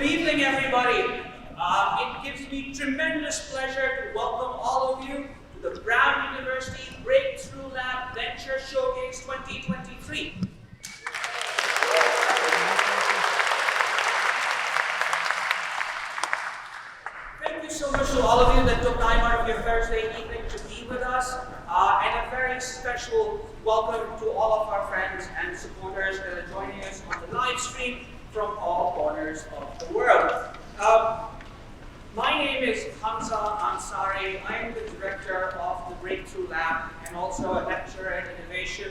evening, everybody. It gives me tremendous pleasure to welcome all of you to the Brown University Breakthrough Lab Venture Showcase 2023. Thank you so much to all of you that took time out of your Thursday evening to be with us, and a very special welcome to all of our friends and supporters that are joining us on the live stream from all corners of the world. My name is Hamza Ansari. I am the director of the Breakthrough Lab and also a lecturer in innovation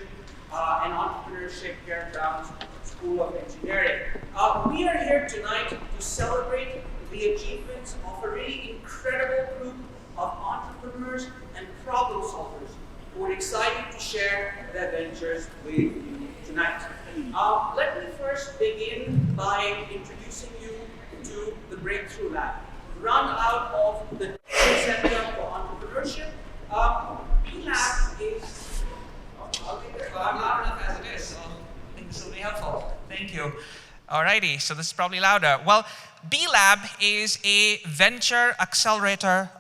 and entrepreneurship here at Brown School of Engineering. We are here tonight to celebrate the achievements of a really incredible group of entrepreneurs and problem solvers who are excited to share their ventures with you tonight. Let me first begin by introducing you to the Breakthrough Lab, run out of the Center for Entrepreneurship. B-Lab is... I'm loud enough as it is, so I think this will be helpful. Thank you. Alrighty, so this is probably louder. Well, B-Lab is a venture accelerator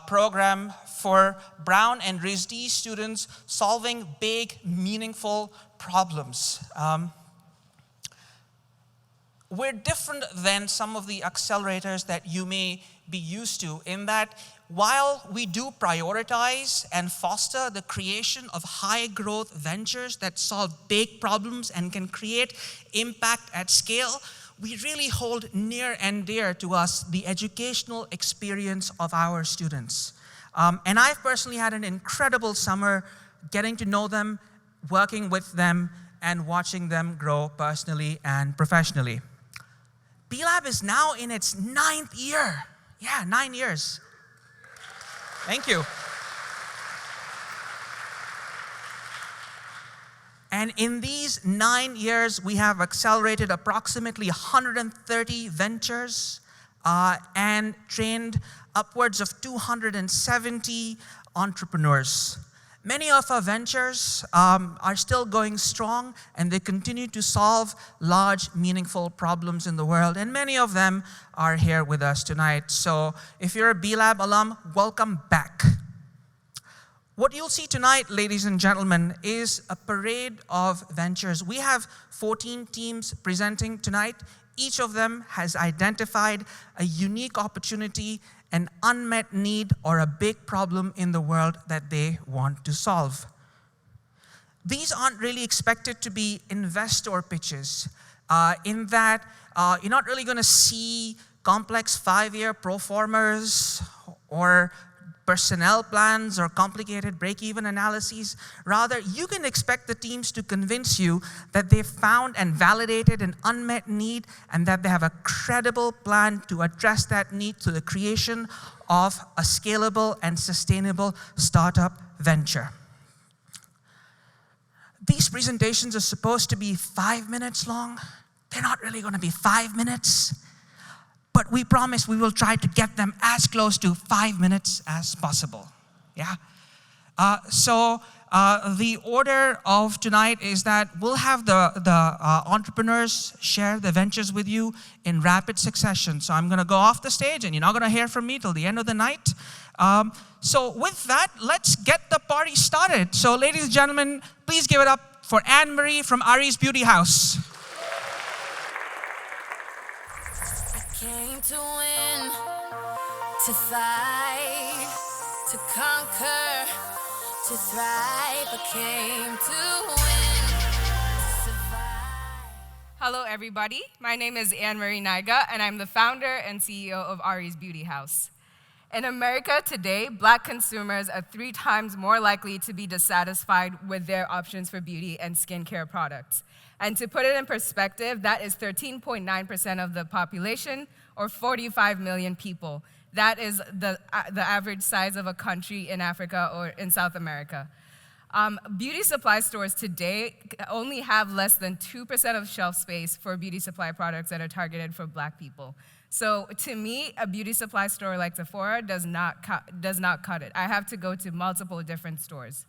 program for Brown and RISD students solving big, meaningful problems. We're different than some of the accelerators that you may be used to in that while we do prioritize and foster the creation of high growth ventures that solve big problems and can create impact at scale, we really hold near and dear to us the educational experience of our students. And I've personally had an incredible summer getting to know them, working with them, and watching them grow personally and professionally. B-Lab is now in its 9th year. Yeah, 9 years. Thank you. And in these 9 years, we have accelerated approximately 130 ventures and trained upwards of 270 entrepreneurs. Many of our ventures are still going strong, and they continue to solve large, meaningful problems in the world. And many of them are here with us tonight. So if you're a B-Lab alum, welcome back. What you'll see tonight, ladies and gentlemen, is a parade of ventures. We have 14 teams presenting tonight. Each of them has identified a unique opportunity, an unmet need, or a big problem in the world that they want to solve. These aren't really expected to be investor pitches, in that you're not really going to see complex 5-year pro formas or personnel plans or complicated break-even analyses. Rather, you can expect the teams to convince you that they've found and validated an unmet need and that they have a credible plan to address that need through the creation of a scalable and sustainable startup venture. These presentations are supposed to be 5 minutes long. They're not really going to be 5 minutes. But we promise we will try to get them as close to 5 minutes as possible. Yeah. So the order of tonight is that we'll have the entrepreneurs share the ventures with you in rapid succession. So I'm going to go off the stage, and you're not going to hear from me till the end of the night. So with that, let's get the party started. So ladies and gentlemen, please give it up for Anne-Marie from Ari's Beauty House. Came to win, to fight, to conquer, to thrive. I came to win, to survive. Hello, everybody. My name is Anne-Marie Naiga, and I'm the founder and CEO of Ari's Beauty House. In America today, Black consumers are 3 times more likely to be dissatisfied with their options for beauty and skincare products. And to put it in perspective, that is 13.9% of the population, or 45 million people. That is the average size of a country in Africa or in South America. Beauty supply stores today only have less than 2% of shelf space for beauty supply products that are targeted for Black people. So to me, a beauty supply store like Sephora does not cut it. I have to go to multiple different stores.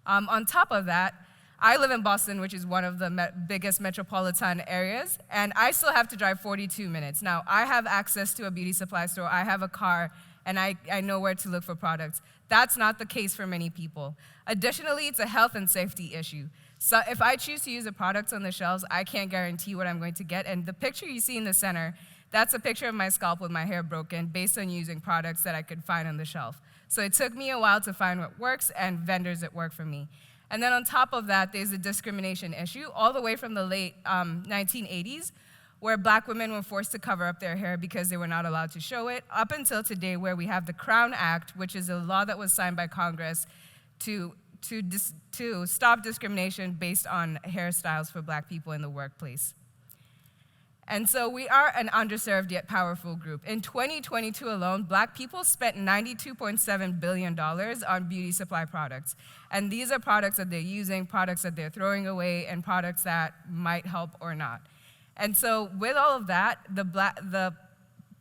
On top of that, I live in Boston, which is one of the biggest metropolitan areas, and I still have to drive 42 minutes. Now, I have access to a beauty supply store, I have a car, and I know where to look for products. That's not the case for many people. Additionally, it's a health and safety issue. So if I choose to use the products on the shelves, I can't guarantee what I'm going to get. And the picture you see in the center, that's a picture of my scalp with my hair broken based on using products that I could find on the shelf. So it took me a while to find what works and vendors that work for me. And then on top of that, there's a discrimination issue all the way from the late 1980s, where Black women were forced to cover up their hair because they were not allowed to show it, up until today where we have the Crown Act, which is a law that was signed by Congress to stop discrimination based on hairstyles for Black people in the workplace. And so we are an underserved yet powerful group. In 2022 alone, Black people spent $92.7 billion on beauty supply products. And these are products that they're using, products that they're throwing away, and products that might help or not. And so with all of that, the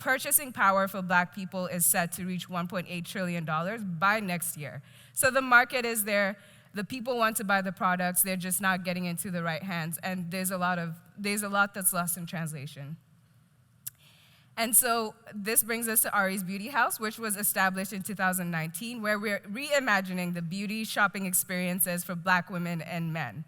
purchasing power for Black people is set to reach $1.8 trillion by next year. So the market is there. The people want to buy the products. They're just not getting into the right hands. And there's a lot that's lost in translation. And so this brings us to Ari's Beauty House, which was established in 2019, where we're reimagining the beauty shopping experiences for Black women and men.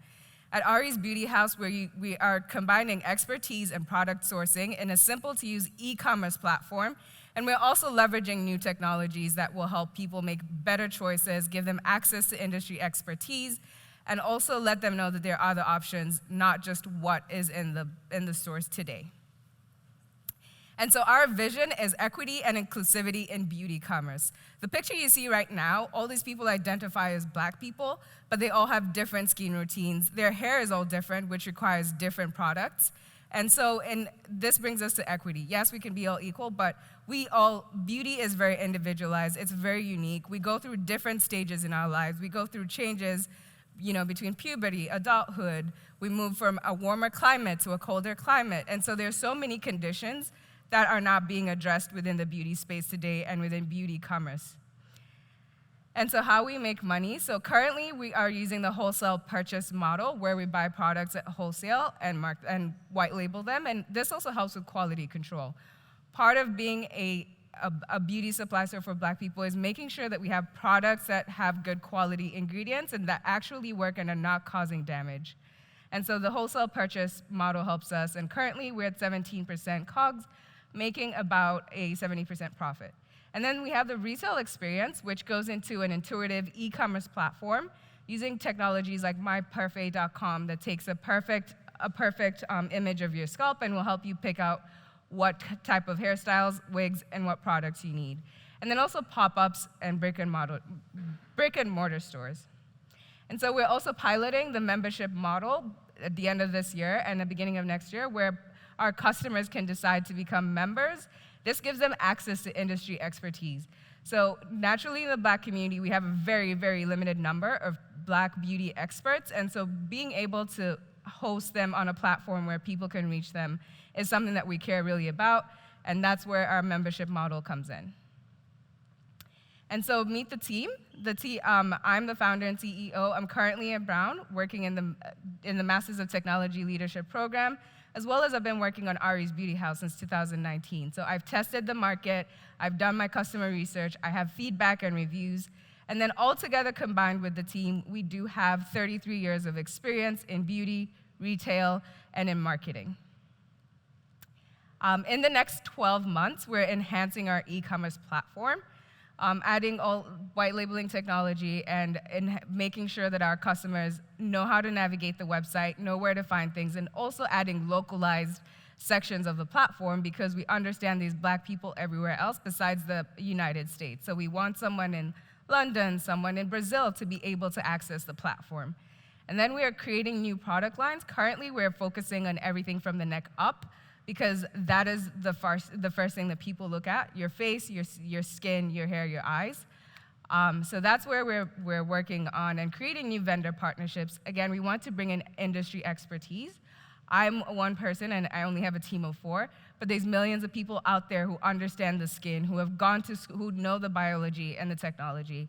At Ari's Beauty House, we are combining expertise and product sourcing in a simple-to-use e-commerce platform, and we're also leveraging new technologies that will help people make better choices, give them access to industry expertise, and also let them know that there are other options, not just what is in the stores today. And so our vision is equity and inclusivity in beauty commerce. The picture you see right now, all these people identify as Black people, but they all have different skin routines. Their hair is all different, which requires different products. And so this brings us to equity. Yes, we can be all equal, but beauty is very individualized. It's very unique. We go through different stages in our lives. We go through changes, between puberty, adulthood. We move from a warmer climate to a colder climate. And so there's so many conditions that are not being addressed within the beauty space today and within beauty commerce. And so how we make money, so currently we are using the wholesale purchase model where we buy products at wholesale and white label them, and this also helps with quality control. Part of being a beauty supply store for Black people is making sure that we have products that have good quality ingredients and that actually work and are not causing damage. And so the wholesale purchase model helps us, and currently we're at 17% COGS, making about a 70% profit. And then we have the retail experience, which goes into an intuitive e-commerce platform using technologies like myperfait.com that takes a perfect image of your scalp and will help you pick out what type of hairstyles, wigs, and what products you need. And then also pop-ups and brick and mortar stores. And so we're also piloting the membership model at the end of this year and the beginning of next year, where our customers can decide to become members. This gives them access to industry expertise. So naturally in the Black community, we have a very, very limited number of Black beauty experts, and so being able to host them on a platform where people can reach them is something that we care really about, and that's where our membership model comes in. And so meet the team. I'm the founder and CEO. I'm currently at Brown, working in the Masters of Technology Leadership program, as well as I've been working on Ari's Beauty House since 2019. So I've tested the market, I've done my customer research, I have feedback and reviews, and then all together combined with the team, we do have 33 years of experience in beauty, retail, and in marketing. In the next 12 months, we're enhancing our e-commerce platform, adding all white labeling technology and making sure that our customers know how to navigate the website, know where to find things, and also adding localized sections of the platform because we understand there's Black people everywhere else besides the United States. So we want someone in London, someone in Brazil to be able to access the platform. And then we are creating new product lines. Currently, we're focusing on everything from the neck up, because that is the first thing that people look at: your face, your skin, your hair, your eyes. So that's where we're working on and creating new vendor partnerships. Again, we want to bring in industry expertise. I'm one person and I only have a team of 4, but there's millions of people out there who understand the skin, who have gone to school, who know the biology and the technology.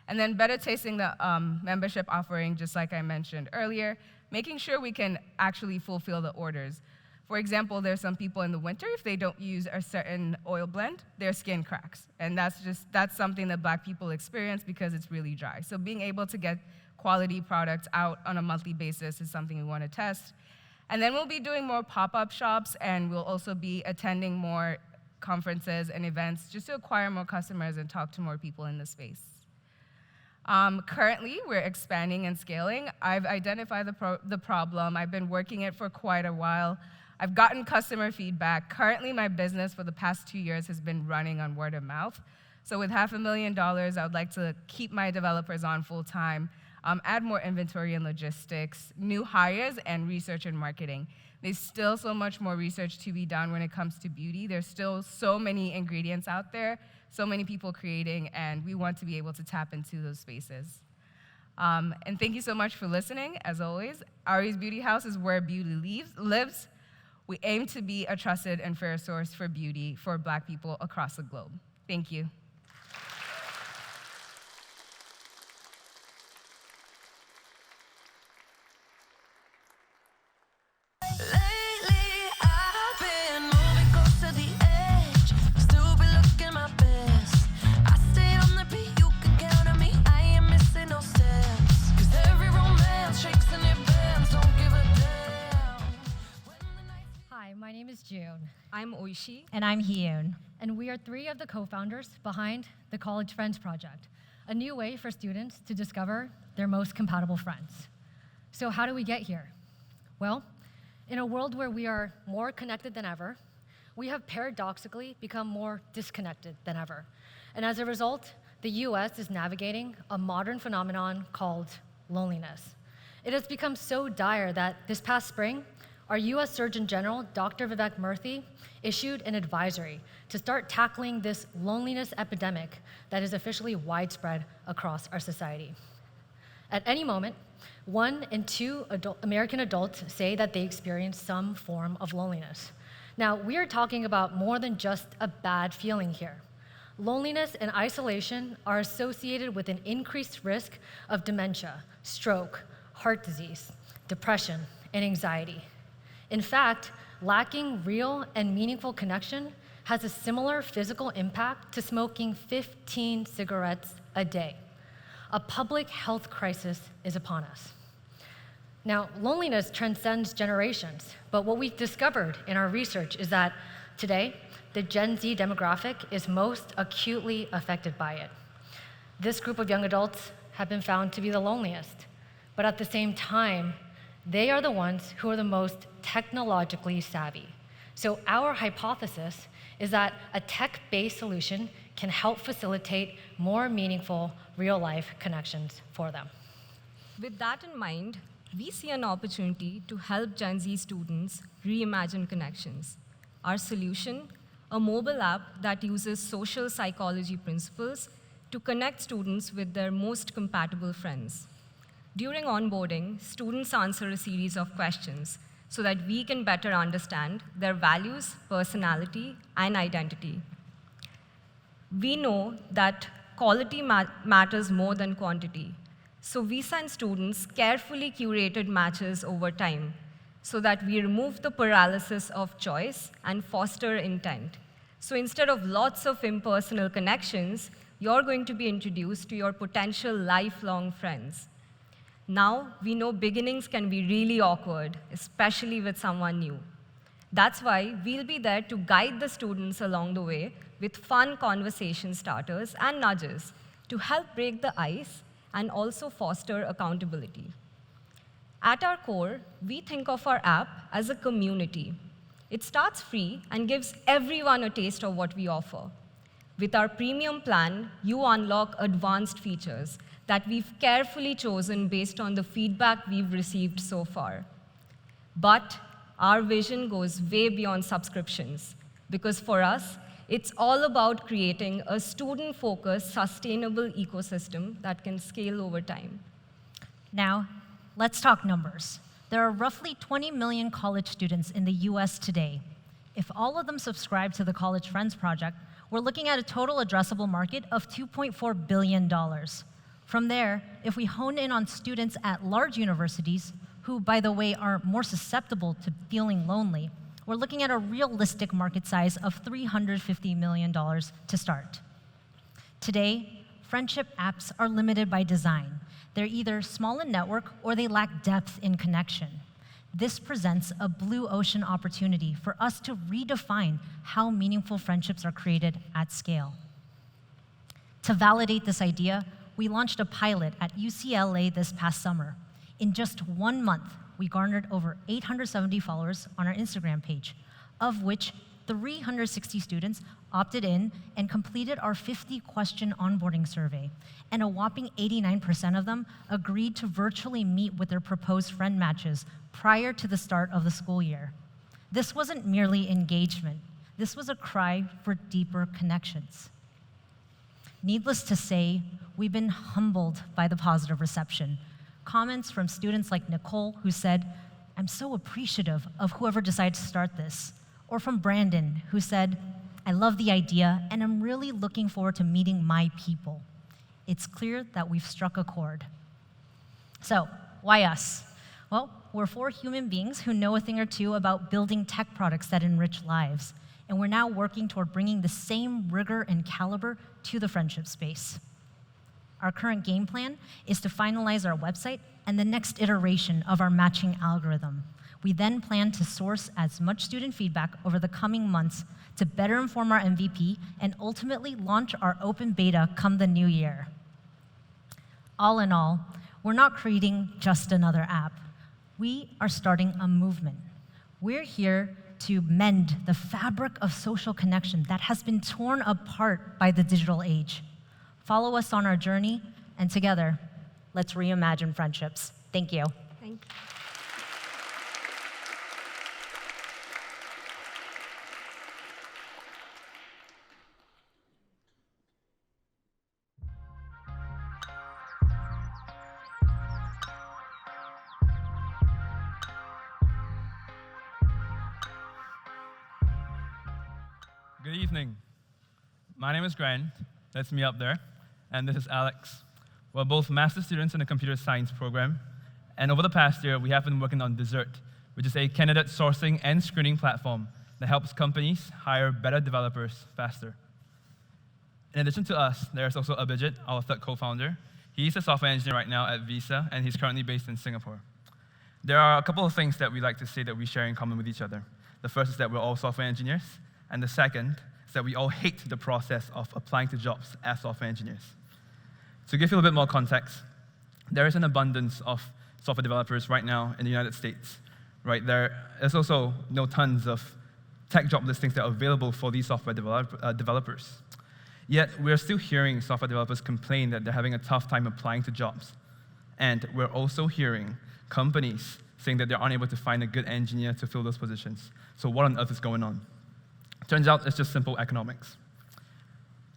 And then better tasting the membership offering, just like I mentioned earlier, making sure we can actually fulfill the orders. For example, there's some people in the winter, if they don't use a certain oil blend, their skin cracks. And that's something that Black people experience because it's really dry. So being able to get quality products out on a monthly basis is something we want to test. And then we'll be doing more pop-up shops, and we'll also be attending more conferences and events just to acquire more customers and talk to more people in the space. Currently, we're expanding and scaling. I've identified the problem. I've been working it for quite a while. I've gotten customer feedback. Currently, my business for the past 2 years has been running on word of mouth. So with $500,000, I would like to keep my developers on full time, add more inventory and logistics, new hires, and research and marketing. There's still so much more research to be done when it comes to beauty. There's still so many ingredients out there, so many people creating, and we want to be able to tap into those spaces. And thank you so much for listening. As always, Ari's Beauty House is where beauty lives. We aim to be a trusted and fair source for beauty for Black people across the globe. Thank you. Lately, I've been moving close to the edge. Still be looking my best. I stay on the beat, you can count on me. I ain't missing no steps. 'Cause every romance shakes and it bends. Don't give a damn. Hi, my name is June. I'm Oishi. And I'm Hyun. And we are 3 of the co-founders behind the College Friends Project, a new way for students to discover their most compatible friends. So how do we get here? Well, in a world where we are more connected than ever, we have paradoxically become more disconnected than ever. And as a result, the US is navigating a modern phenomenon called loneliness. It has become so dire that this past spring, our US Surgeon General, Dr. Vivek Murthy, issued an advisory to start tackling this loneliness epidemic that is officially widespread across our society. At any moment, 1 in 2 American adults say that they experience some form of loneliness. Now, we are talking about more than just a bad feeling here. Loneliness and isolation are associated with an increased risk of dementia, stroke, heart disease, depression, and anxiety. In fact, lacking real and meaningful connection has a similar physical impact to smoking 15 cigarettes a day. A public health crisis is upon us. Now, loneliness transcends generations, but what we've discovered in our research is that today, the Gen Z demographic is most acutely affected by it. This group of young adults have been found to be the loneliest, but at the same time, they are the ones who are the most technologically savvy. So our hypothesis is that a tech-based solution can help facilitate more meaningful real-life connections for them. With that in mind, we see an opportunity to help Gen Z students reimagine connections. Our solution, a mobile app that uses social psychology principles to connect students with their most compatible friends. During onboarding, students answer a series of questions so that we can better understand their values, personality, and identity. We know that quality matters more than quantity, so we send students carefully curated matches over time so that we remove the paralysis of choice and foster intent. So instead of lots of impersonal connections, you're going to be introduced to your potential lifelong friends. Now, we know beginnings can be really awkward, especially with someone new. That's why we'll be there to guide the students along the way with fun conversation starters and nudges to help break the ice and also foster accountability. At our core, we think of our app as a community. It starts free and gives everyone a taste of what we offer. With our premium plan, you unlock advanced features that we've carefully chosen based on the feedback we've received so far. But our vision goes way beyond subscriptions, because for us, it's all about creating a student-focused, sustainable ecosystem that can scale over time. Now, let's talk numbers. There are roughly 20 million college students in the US today. If all of them subscribe to the College Friends Project, we're looking at a total addressable market of $2.4 billion. From there, if we hone in on students at large universities, who, by the way, are more susceptible to feeling lonely, we're looking at a realistic market size of $350 million to start. Today, friendship apps are limited by design. They're either small in network or they lack depth in connection. This presents a blue ocean opportunity for us to redefine how meaningful friendships are created at scale. To validate this idea, we launched a pilot at UCLA this past summer. In just 1 month, we garnered over 870 followers on our Instagram page, of which 360 students opted in and completed our 50-question onboarding survey, and a whopping 89% of them agreed to virtually meet with their proposed friend matches prior to the start of the school year. This wasn't merely engagement. This was a cry for deeper connections. Needless to say, we've been humbled by the positive reception. Comments from students like Nicole, who said, "I'm so appreciative of whoever decided to start this." Or from Brandon, who said, "I love the idea, and I'm really looking forward to meeting my people." It's clear that we've struck a chord. So, why us? Well, we're 4 human beings who know a thing or two about building tech products that enrich lives, and we're now working toward bringing the same rigor and caliber to the friendship space. Our current game plan is to finalize our website and the next iteration of our matching algorithm. We then plan to source as much student feedback over the coming months to better inform our MVP and ultimately launch our open beta come the new year. All in all, we're not creating just another app. We are starting a movement. We're here to mend the fabric of social connection that has been torn apart by the digital age. Follow us on our journey, and together, let's reimagine friendships. Thank you. Thank you. Good evening. My name is Grant. That's me up there. And this is Alex. We're both master students in the computer science program. And over the past year, we have been working on Dessert, which is a candidate sourcing and screening platform that helps companies hire better developers faster. In addition to us, there's also Abhijit, our third co-founder. He's a software engineer right now at Visa, and he's currently based in Singapore. There are a couple of things that we like to say that we share in common with each other. The first is that we're all software engineers. And the second is that we all hate the process of applying to jobs as software engineers. To give you a bit more context, there is an abundance of software developers right now in the United States. Right? There's also tons of tech job listings that are available for these software developers. Yet, we're still hearing software developers complain that they're having a tough time applying to jobs. And we're also hearing companies saying that they're unable to find a good engineer to fill those positions. So what on earth is going on? Turns out it's just simple economics.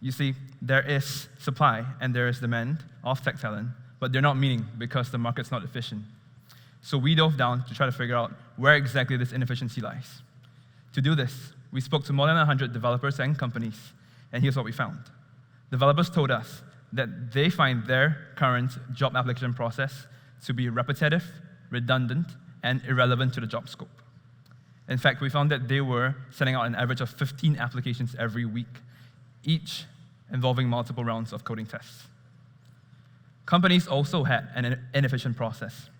You see, there is supply and there is demand of tech talent, but they're not meeting because the market's not efficient. So we dove down to try to figure out where exactly this inefficiency lies. To do this, we spoke to more than 100 developers and companies, and here's what we found. Developers told us that they find their current job application process to be repetitive, redundant, and irrelevant to the job scope. In fact, we found that they were sending out an average of 15 applications every week, each involving multiple rounds of coding tests. Companies also had an inefficient process.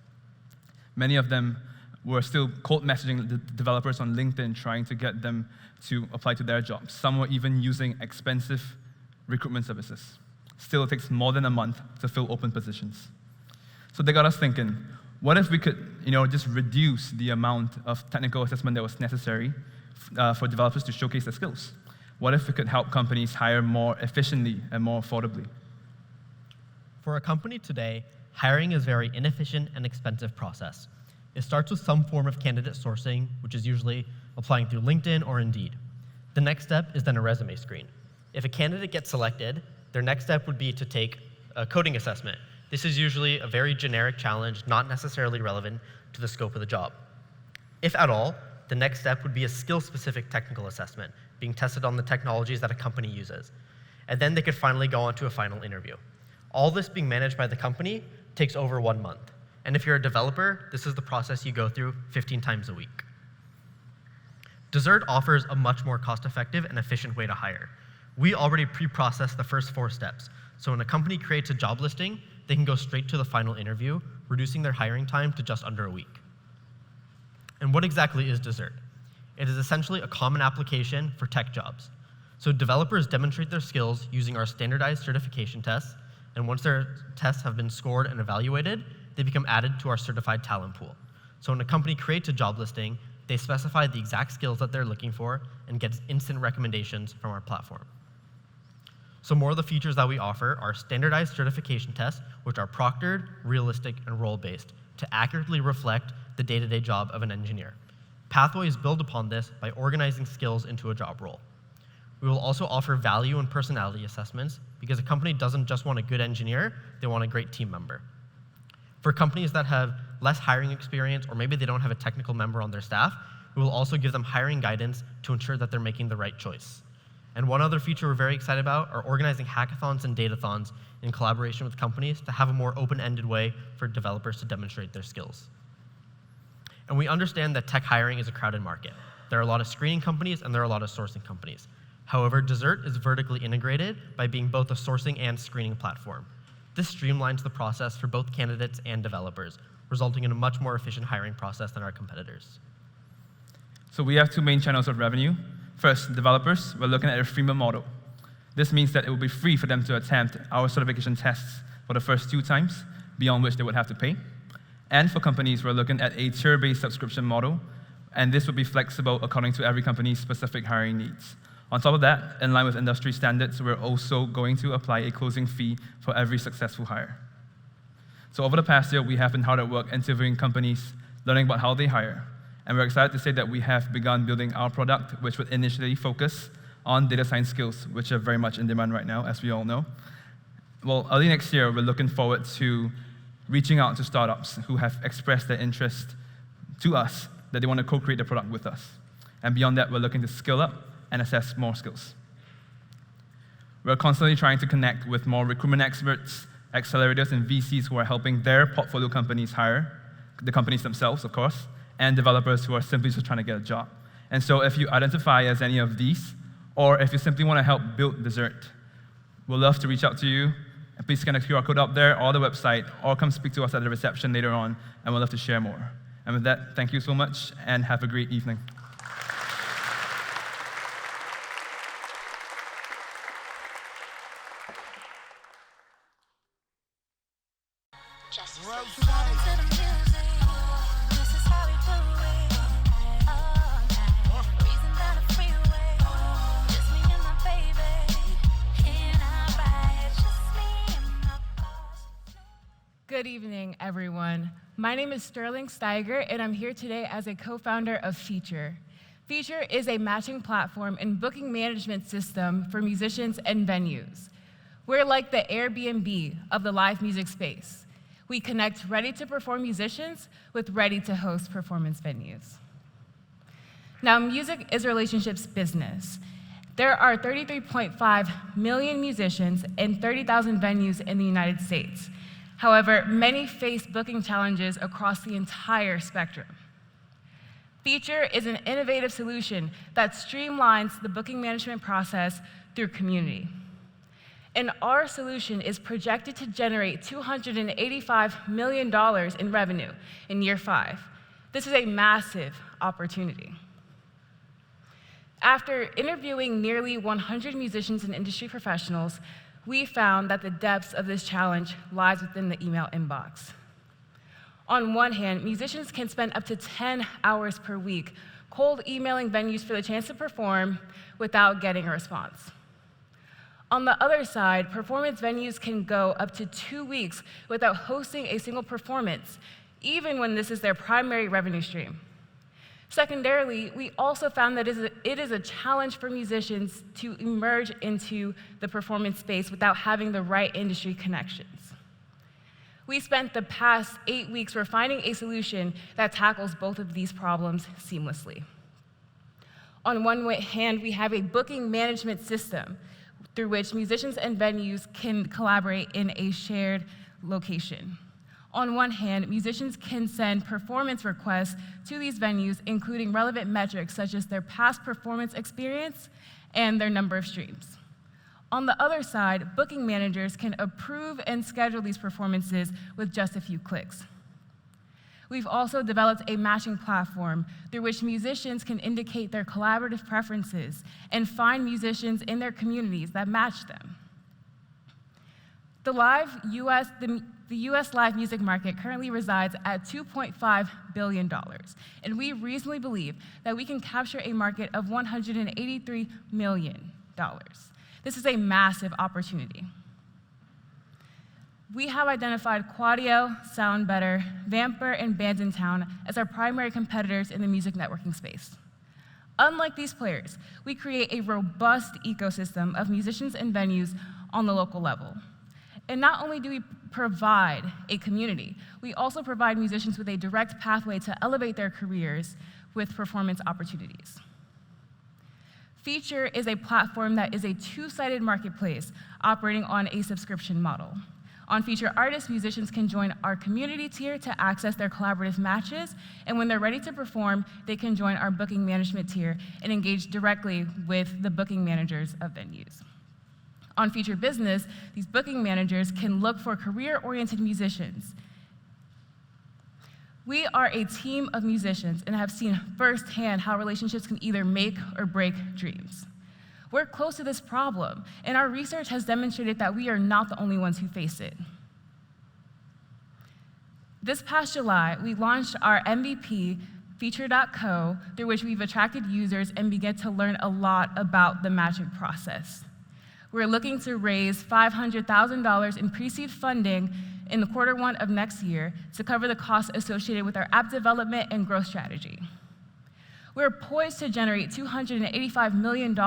Many of them were still cold messaging the developers on LinkedIn, trying to get them to apply to their jobs. Some were even using expensive recruitment services. Still, it takes more than a month to fill open positions. So they got us thinking, what if we could just reduce the amount of technical assessment that was necessary for developers to showcase their skills? What if we could help companies hire more efficiently and more affordably? For a company today, hiring is a very inefficient and expensive process. It starts with some form of candidate sourcing, which is usually applying through LinkedIn or Indeed. The next step is then a resume screen. If a candidate gets selected, their next step would be to take a coding assessment. This is usually a very generic challenge, not necessarily relevant to the scope of the job. If at all, the next step would be a skill-specific technical assessment, being tested on the technologies that a company uses. And then they could finally go on to a final interview. All this being managed by the company takes over 1 month. And if you're a developer, this is the process you go through 15 times a week. Desert offers a much more cost-effective and efficient way to hire. We already pre-process the first 4 steps. So when a company creates a job listing, they can go straight to the final interview, reducing their hiring time to just under a week. And what exactly is Desert? It is essentially a common application for tech jobs. So developers demonstrate their skills using our standardized certification tests, and once their tests have been scored and evaluated, they become added to our certified talent pool. So when a company creates a job listing, they specify the exact skills that they're looking for and get instant recommendations from our platform. So more of the features that we offer are standardized certification tests, which are proctored, realistic, and role-based to accurately reflect the day-to-day job of an engineer. Pathways build upon this by organizing skills into a job role. We will also offer value and personality assessments because a company doesn't just want a good engineer, they want a great team member. For companies that have less hiring experience or maybe they don't have a technical member on their staff, we will also give them hiring guidance to ensure that they're making the right choice. And one other feature we're very excited about are organizing hackathons and datathons in collaboration with companies to have a more open-ended way for developers to demonstrate their skills. And we understand that tech hiring is a crowded market. There are a lot of screening companies and there are a lot of sourcing companies. However, Desert is vertically integrated by being both a sourcing and screening platform. This streamlines the process for both candidates and developers, resulting in a much more efficient hiring process than our competitors. So we have 2 main channels of revenue. First, developers, we're looking at a freemium model. This means that it will be free for them to attempt our certification tests for the first 2 times, beyond which they would have to pay. And for companies, we're looking at a tier-based subscription model, and this would be flexible according to every company's specific hiring needs. On top of that, in line with industry standards, we're also going to apply a closing fee for every successful hire. So over the past year, we have been hard at work interviewing companies, learning about how they hire. And we're excited to say that we have begun building our product, which would initially focus on data science skills, which are very much in demand right now, as we all know. Well, early next year, we're looking forward to reaching out to startups who have expressed their interest to us, that they want to co-create the product with us. And beyond that, we're looking to scale up and assess more skills. We're constantly trying to connect with more recruitment experts, accelerators, and VCs who are helping their portfolio companies hire, the companies themselves, of course, and developers who are simply just trying to get a job. And so if you identify as any of these, or if you simply want to help build Desert, we'd love to reach out to you. And please scan the QR code up there or the website, or come speak to us at the reception later on, and we'd love to share more. And with that, thank you so much, and have a great evening. Good evening, everyone. My name is Sterling Steiger, and I'm here today as a co-founder of Feature. Feature is a matching platform and booking management system for musicians and venues. We're like the Airbnb of the live music space. We connect ready-to-perform musicians with ready-to-host performance venues. Now, music is a relationships business. There are 33.5 million musicians and 30,000 venues in the United States. However, many face booking challenges across the entire spectrum. Feature is an innovative solution that streamlines the booking management process through Community. And our solution is projected to generate $285 million in revenue in year 5. This is a massive opportunity. After interviewing nearly 100 musicians and industry professionals, we found that the depths of this challenge lies within the email inbox. On one hand, musicians can spend up to 10 hours per week cold emailing venues for the chance to perform without getting a response. On the other side, performance venues can go up to 2 weeks without hosting a single performance, even when this is their primary revenue stream. Secondarily, we also found that it is a challenge for musicians to emerge into the performance space without having the right industry connections. We spent the past 8 weeks refining a solution that tackles both of these problems seamlessly. On one hand, we have a booking management system through which musicians and venues can collaborate in a shared location. On one hand, musicians can send performance requests to these venues, including relevant metrics such as their past performance experience and their number of streams. On the other side, booking managers can approve and schedule these performances with just a few clicks. We've also developed a matching platform through which musicians can indicate their collaborative preferences and find musicians in their communities that match them. The US live music market currently resides at $2.5 billion, and we reasonably believe that we can capture a market of $183 million. This is a massive opportunity. We have identified Quadio, SoundBetter, Vamper, and Bandsintown as our primary competitors in the music networking space. Unlike these players, we create a robust ecosystem of musicians and venues on the local level. And not only do we provide a community, we also provide musicians with a direct pathway to elevate their careers with performance opportunities. Feature is a platform that is a two-sided marketplace operating on a subscription model. On Feature, artists, musicians can join our community tier to access their collaborative matches, and when they're ready to perform, they can join our booking management tier and engage directly with the booking managers of venues. On Feature Business, these booking managers can look for career-oriented musicians. We are a team of musicians and have seen firsthand how relationships can either make or break dreams. We're close to this problem, and our research has demonstrated that we are not the only ones who face it. This past July, we launched our MVP, Feature.co, through which we've attracted users and began to learn a lot about the matching process. We're looking to raise $500,000 in pre-seed funding in the Q1 of next year to cover the costs associated with our app development and growth strategy. We're poised to generate $285 million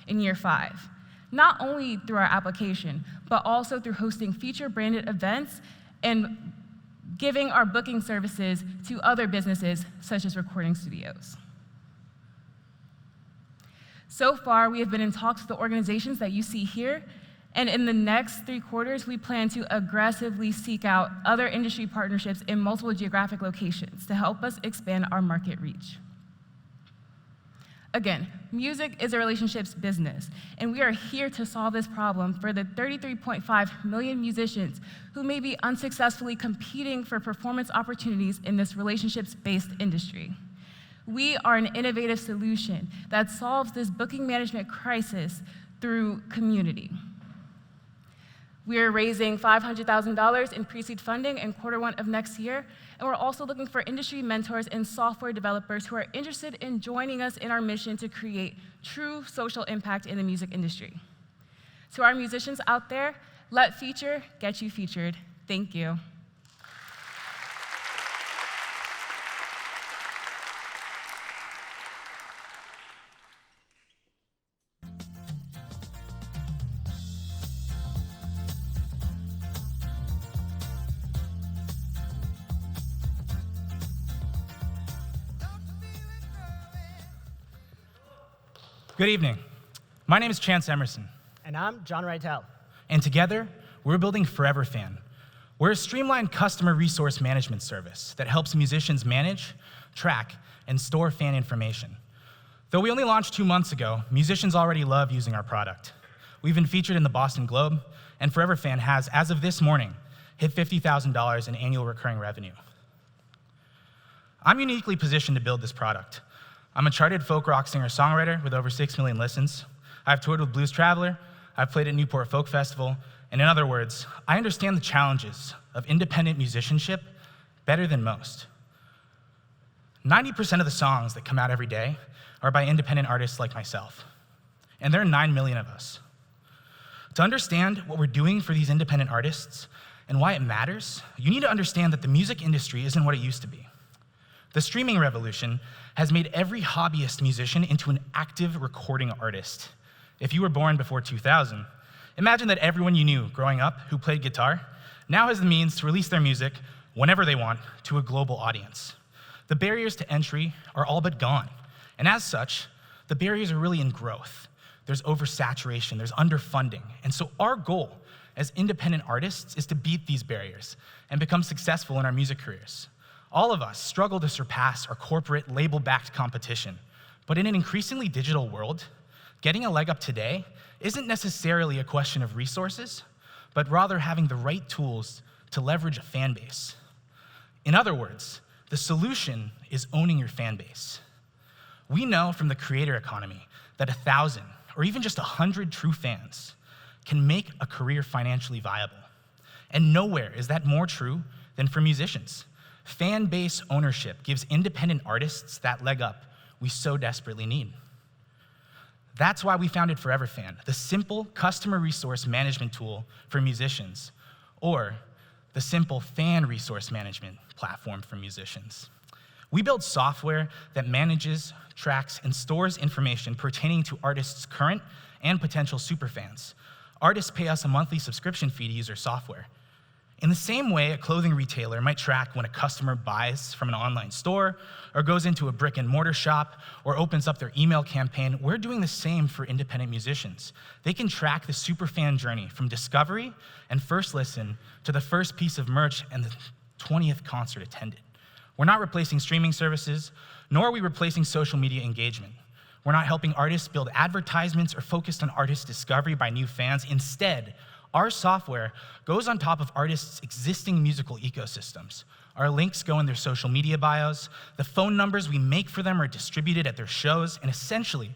in year 5, not only through our application, but also through hosting Feature-branded events and giving our booking services to other businesses, such as recording studios. So far, we have been in talks with the organizations that you see here, and in the next 3 quarters, we plan to aggressively seek out other industry partnerships in multiple geographic locations to help us expand our market reach. Again, music is a relationships business, and we are here to solve this problem for the 33.5 million musicians who may be unsuccessfully competing for performance opportunities in this relationships-based industry. We are an innovative solution that solves this booking management crisis through community. We are raising $500,000 in pre-seed funding in Q1 of next year, and we're also looking for industry mentors and software developers who are interested in joining us in our mission to create true social impact in the music industry. To our musicians out there, let Feature get you featured. Thank you. Good evening. My name is Chance Emerson. And I'm John Reitel. And together, we're building Forever Fan. We're a streamlined customer resource management service that helps musicians manage, track, and store fan information. Though we only launched 2 months ago, musicians already love using our product. We've been featured in the Boston Globe, and Forever Fan has, as of this morning, hit $50,000 in annual recurring revenue. I'm uniquely positioned to build this product. I'm a charted folk rock singer-songwriter with over 6 million listens. I've toured with Blues Traveler, I've played at Newport Folk Festival, and in other words, I understand the challenges of independent musicianship better than most. 90% of the songs that come out every day are by independent artists like myself, and there are 9 million of us. To understand what we're doing for these independent artists and why it matters, you need to understand that the music industry isn't what it used to be. The streaming revolution has made every hobbyist musician into an active recording artist. If you were born before 2000, imagine that everyone you knew growing up who played guitar now has the means to release their music whenever they want to a global audience. The barriers to entry are all but gone, and as such, the barriers are really in growth. there's oversaturation, there's underfunding. And so our goal as independent artists is to beat these barriers and become successful in our music careers. All of us struggle to surpass our corporate label-backed competition, but in an increasingly digital world, getting a leg up today isn't necessarily a question of resources, but rather having the right tools to leverage a fan base. In other words, the solution is owning your fan base. We know from the creator economy that 1,000 or even just 100 true fans can make a career financially viable. And nowhere is that more true than for musicians. Fan base ownership gives independent artists that leg up we so desperately need. That's why we founded ForeverFan, the simple customer resource management tool for musicians, or the simple fan resource management platform for musicians. We build software that manages, tracks, and stores information pertaining to artists' current and potential superfans. Artists pay us a monthly subscription fee to use our software. In the same way a clothing retailer might track when a customer buys from an online store, or goes into a brick and mortar shop, or opens up their email campaign, we're doing the same for independent musicians. They can track the superfan journey from discovery and first listen to the first piece of merch and the 20th concert attended. We're not replacing streaming services, nor are we replacing social media engagement. We're not helping artists build advertisements or focused on artist discovery by new fans. Instead, our software goes on top of artists' existing musical ecosystems. Our links go in their social media bios, the phone numbers we make for them are distributed at their shows, and essentially,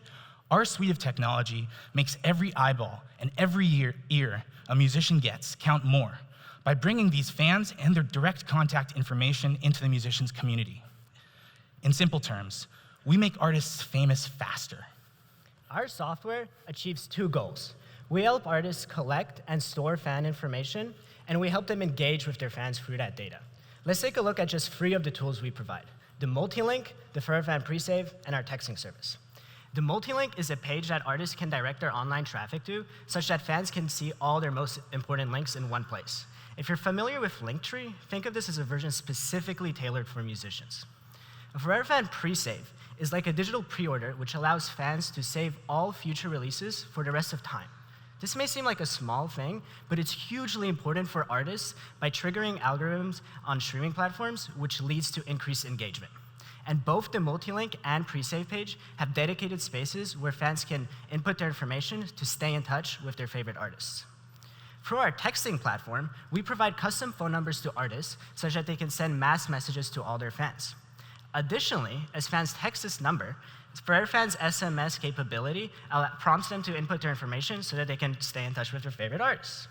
our suite of technology makes every eyeball and every ear a musician gets count more by bringing these fans and their direct contact information into the musician's community. In simple terms, we make artists famous faster. Our software achieves two goals. We help artists collect and store fan information, and we help them engage with their fans through that data. Let's take a look at just 3 of the tools we provide: the multi-link, the ForeverFan pre-save, and our texting service. The multi-link is a page that artists can direct their online traffic to, such that fans can see all their most important links in one place. If you're familiar with Linktree, think of this as a version specifically tailored for musicians. A ForeverFan pre-save is like a digital pre-order, which allows fans to save all future releases for the rest of time. This may seem like a small thing, but it's hugely important for artists by triggering algorithms on streaming platforms, which leads to increased engagement. And both the multi-link and pre-save page have dedicated spaces where fans can input their information to stay in touch with their favorite artists. Through our texting platform, we provide custom phone numbers to artists such that they can send mass messages to all their fans. Additionally, as fans text this number, ForeverFan's SMS capability prompts them to input their information so that they can stay in touch with their favorite artists.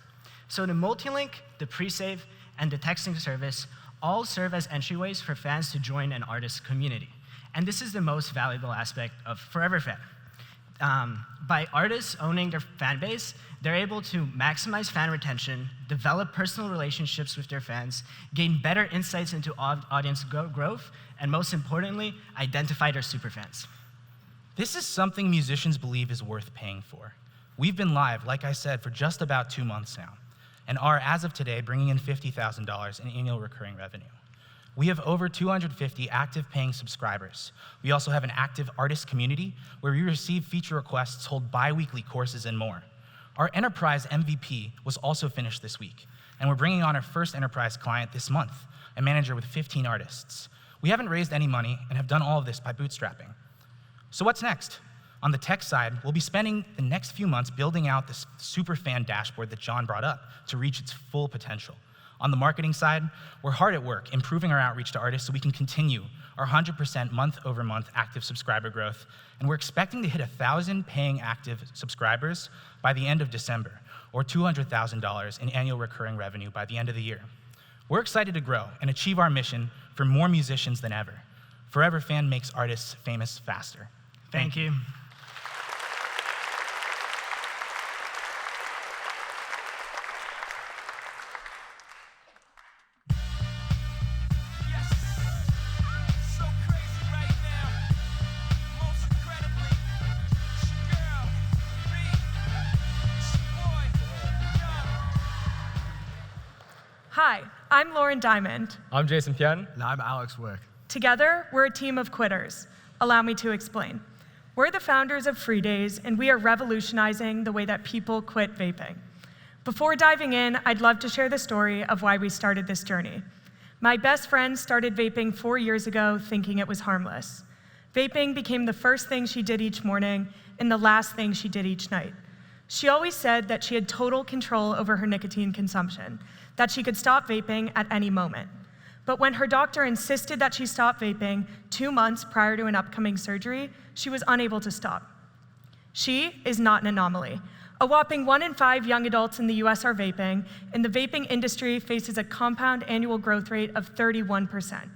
So the multi-link, the pre-save, and the texting service all serve as entryways for fans to join an artist's community. And this is the most valuable aspect of ForeverFan. By artists owning their fan base, they're able to maximize fan retention, develop personal relationships with their fans, gain better insights into audience growth, and most importantly, identify their superfans. This is something musicians believe is worth paying for. We've been live, like I said, for just about 2 months now, and are, as of today, bringing in $50,000 in annual recurring revenue. We have over 250 active paying subscribers. We also have an active artist community where we receive feature requests, hold bi-weekly courses, and more. Our enterprise MVP was also finished this week, and we're bringing on our first enterprise client this month, a manager with 15 artists. We haven't raised any money and have done all of this by bootstrapping. So what's next? On the tech side, we'll be spending the next few months building out this superfan dashboard that John brought up to reach its full potential. On the marketing side, we're hard at work improving our outreach to artists so we can continue our 100% month-over-month active subscriber growth, and we're expecting to hit 1,000 paying active subscribers by the end of December, or $200,000 in annual recurring revenue by the end of the year. We're excited to grow and achieve our mission for more musicians than ever. ForeverFan makes artists famous faster. Thank you. Hi, I'm Lauren Diamond. I'm Jason Pien. And I'm Alex Wick. Together, we're a team of quitters. Allow me to explain. We're the founders of Free Days, and we are revolutionizing the way that people quit vaping. Before diving in, I'd love to share the story of why we started this journey. My best friend started vaping 4 years ago, thinking it was harmless. Vaping became the first thing she did each morning and the last thing she did each night. She always said that she had total control over her nicotine consumption, that she could stop vaping at any moment. But when her doctor insisted that she stop vaping 2 months prior to an upcoming surgery, she was unable to stop. She is not an anomaly. A whopping 1 in 5 young adults in the US are vaping, and the vaping industry faces a compound annual growth rate of 31%.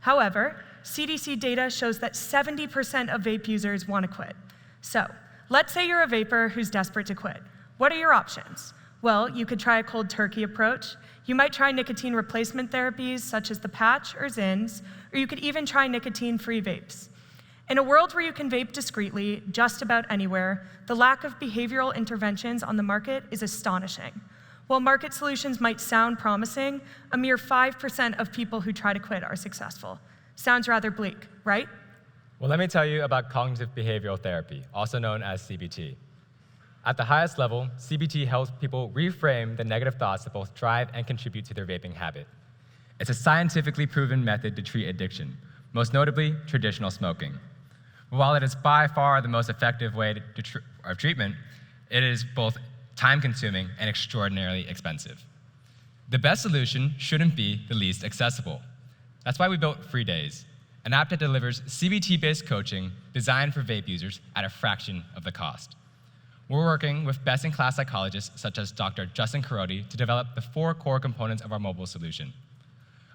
However, CDC data shows that 70% of vape users want to quit. So, let's say you're a vapor who's desperate to quit. What are your options? Well, you could try a cold turkey approach. You might try nicotine replacement therapies such as the patch or Zins, or you could even try nicotine-free vapes. In a world where you can vape discreetly, just about anywhere, the lack of behavioral interventions on the market is astonishing. While market solutions might sound promising, a mere 5% of people who try to quit are successful. Sounds rather bleak, right? Well, let me tell you about cognitive behavioral therapy, also known as CBT. At the highest level, CBT helps people reframe the negative thoughts that both drive and contribute to their vaping habit. It's a scientifically proven method to treat addiction, most notably traditional smoking. While it is by far the most effective way of treatment, it is both time-consuming and extraordinarily expensive. The best solution shouldn't be the least accessible. That's why we built Free Days, an app that delivers CBT-based coaching designed for vape users at a fraction of the cost. We're working with best-in-class psychologists such as Dr. Justin Carodi to develop the 4 core components of our mobile solution: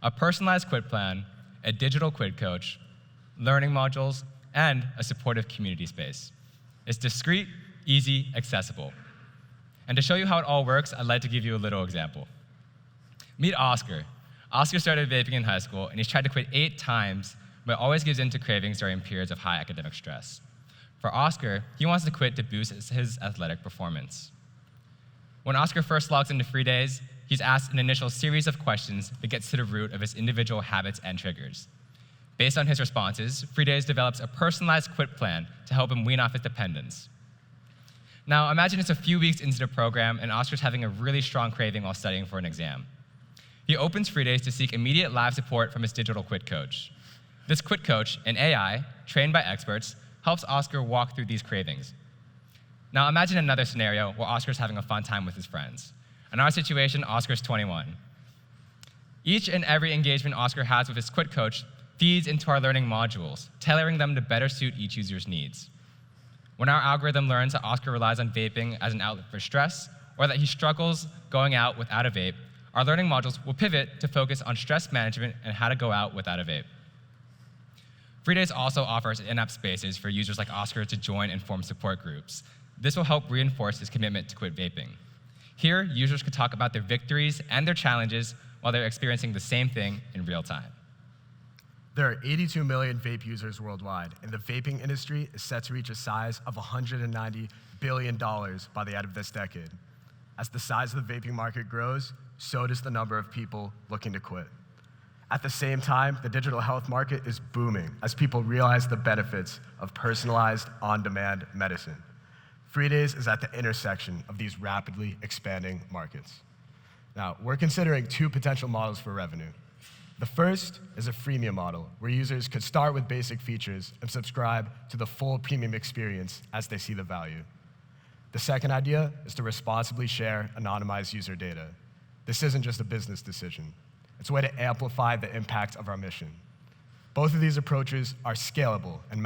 a personalized quit plan, a digital quit coach, learning modules, and a supportive community space. It's discreet, easy, accessible. And to show you how it all works, I'd like to give you a little example. Meet Oscar. Oscar started vaping in high school, and he's tried to quit 8 times, but always gives in to cravings during periods of high academic stress. For Oscar, he wants to quit to boost his athletic performance. When Oscar first logs into Free Days, he's asked an initial series of questions that gets to the root of his individual habits and triggers. Based on his responses, Free Days develops a personalized quit plan to help him wean off his dependence. Now, imagine it's a few weeks into the program and Oscar's having a really strong craving while studying for an exam. He opens Free Days to seek immediate live support from his digital quit coach. This quit coach, an AI, trained by experts, helps Oscar walk through these cravings. Now, imagine another scenario where Oscar's having a fun time with his friends. In our situation, Oscar's 21. Each and every engagement Oscar has with his quit coach feeds into our learning modules, tailoring them to better suit each user's needs. When our algorithm learns that Oscar relies on vaping as an outlet for stress, or that he struggles going out without a vape, our learning modules will pivot to focus on stress management and how to go out without a vape. Free Days also offers in-app spaces for users like Oscar to join and form support groups. This will help reinforce his commitment to quit vaping. Here, users could talk about their victories and their challenges while they're experiencing the same thing in real time. There are 82 million vape users worldwide, and the vaping industry is set to reach a size of $190 billion by the end of this decade. As the size of the vaping market grows, so does the number of people looking to quit. At the same time, the digital health market is booming as people realize the benefits of personalized, on-demand medicine. Free Days is at the intersection of these rapidly expanding markets. Now, we're considering 2 potential models for revenue. The first is a freemium model, where users could start with basic features and subscribe to the full premium experience as they see the value. The second idea is to responsibly share anonymized user data. This isn't just a business decision. It's a way to amplify the impact of our mission. Both of these approaches are scalable and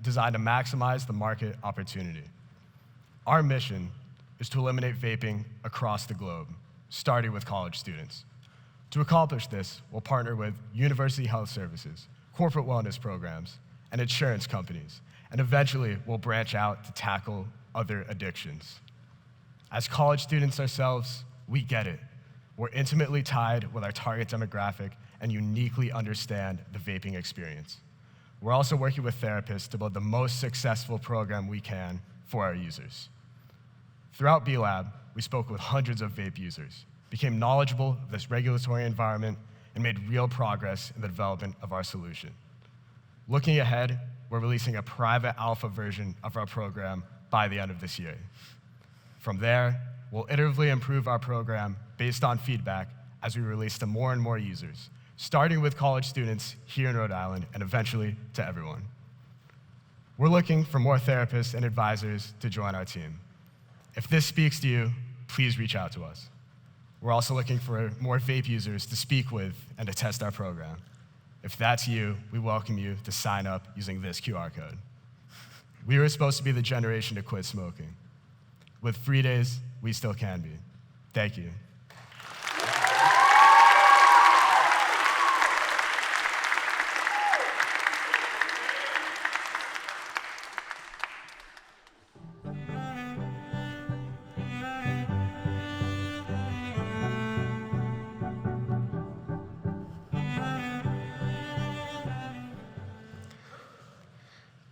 designed to maximize the market opportunity. Our mission is to eliminate vaping across the globe, starting with college students. To accomplish this, we'll partner with university health services, corporate wellness programs, and insurance companies, and eventually we'll branch out to tackle other addictions. As college students ourselves, we get it. We're intimately tied with our target demographic and uniquely understand the vaping experience. We're also working with therapists to build the most successful program we can for our users. Throughout B-Lab, we spoke with hundreds of vape users, became knowledgeable of this regulatory environment, and made real progress in the development of our solution. Looking ahead, we're releasing a private alpha version of our program by the end of this year. From there, we'll iteratively improve our program based on feedback as we release to more and more users, starting with college students here in Rhode Island and eventually to everyone. We're looking for more therapists and advisors to join our team. If this speaks to you, please reach out to us. We're also looking for more vape users to speak with and to test our program. If that's you, we welcome you to sign up using this QR code. We were supposed to be the generation to quit smoking. With free days, we still can be. Thank you.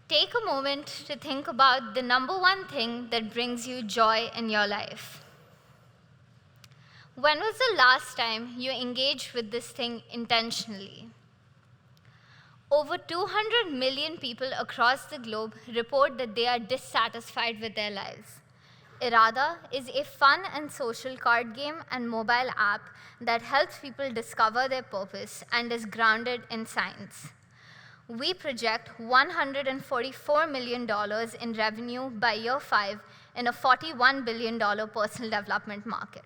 Take a moment to think about the number one thing that brings you joy in your life. When was the last time you engaged with this thing intentionally? Over 200 million people across the globe report that they are dissatisfied with their lives. Irada is a fun and social card game and mobile app that helps people discover their purpose and is grounded in science. We project $144 million in revenue by year 5 in a $41 billion personal development market.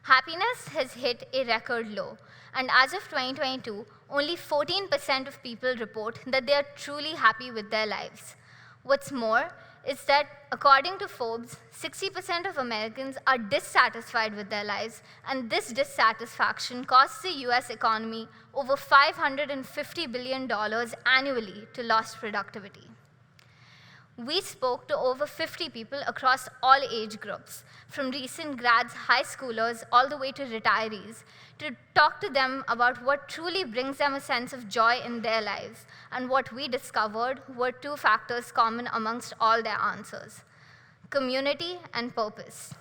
Happiness has hit a record low, and as of 2022, only 14% of people report that they are truly happy with their lives. What's more is that, according to Forbes, 60% of Americans are dissatisfied with their lives, and this dissatisfaction costs the US economy over $550 billion annually to lost productivity. We spoke to over 50 people across all age groups, from recent grads, high schoolers, all the way to retirees, to talk to them about what truly brings them a sense of joy in their lives. And what we discovered were two factors common amongst all their answers: community and purpose.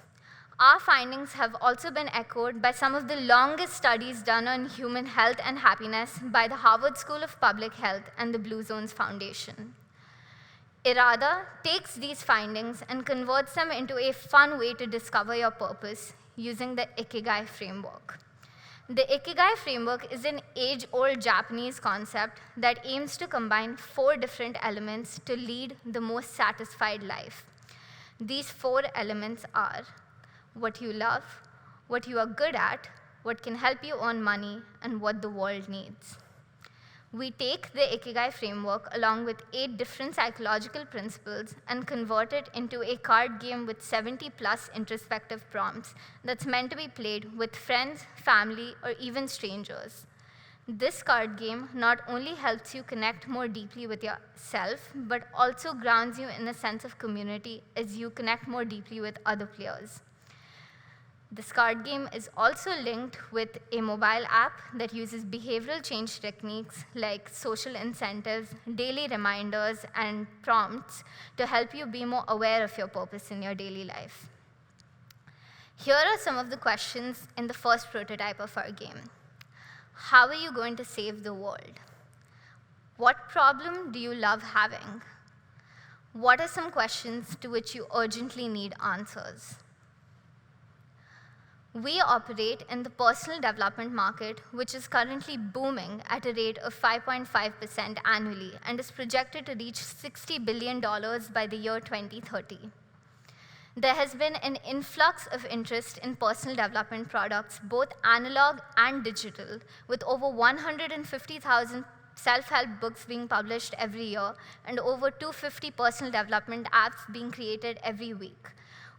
Our findings have also been echoed by some of the longest studies done on human health and happiness by the Harvard School of Public Health and the Blue Zones Foundation. Irada takes these findings and converts them into a fun way to discover your purpose using the Ikigai framework. The Ikigai framework is an age-old Japanese concept that aims to combine 4 different elements to lead the most satisfied life. These 4 elements are what you love, what you are good at, what can help you earn money, and what the world needs. We take the Ikigai framework along with 8 different psychological principles and convert it into a card game with 70+ introspective prompts that's meant to be played with friends, family, or even strangers. This card game not only helps you connect more deeply with yourself, but also grounds you in a sense of community as you connect more deeply with other players. This card game is also linked with a mobile app that uses behavioral change techniques like social incentives, daily reminders, and prompts to help you be more aware of your purpose in your daily life. Here are some of the questions in the first prototype of our game. How are you going to save the world? What problem do you love having? What are some questions to which you urgently need answers? We operate in the personal development market, which is currently booming at a rate of 5.5% annually and is projected to reach $60 billion by the year 2030. There has been an influx of interest in personal development products, both analog and digital, with over 150,000 self-help books being published every year and over 250 personal development apps being created every week.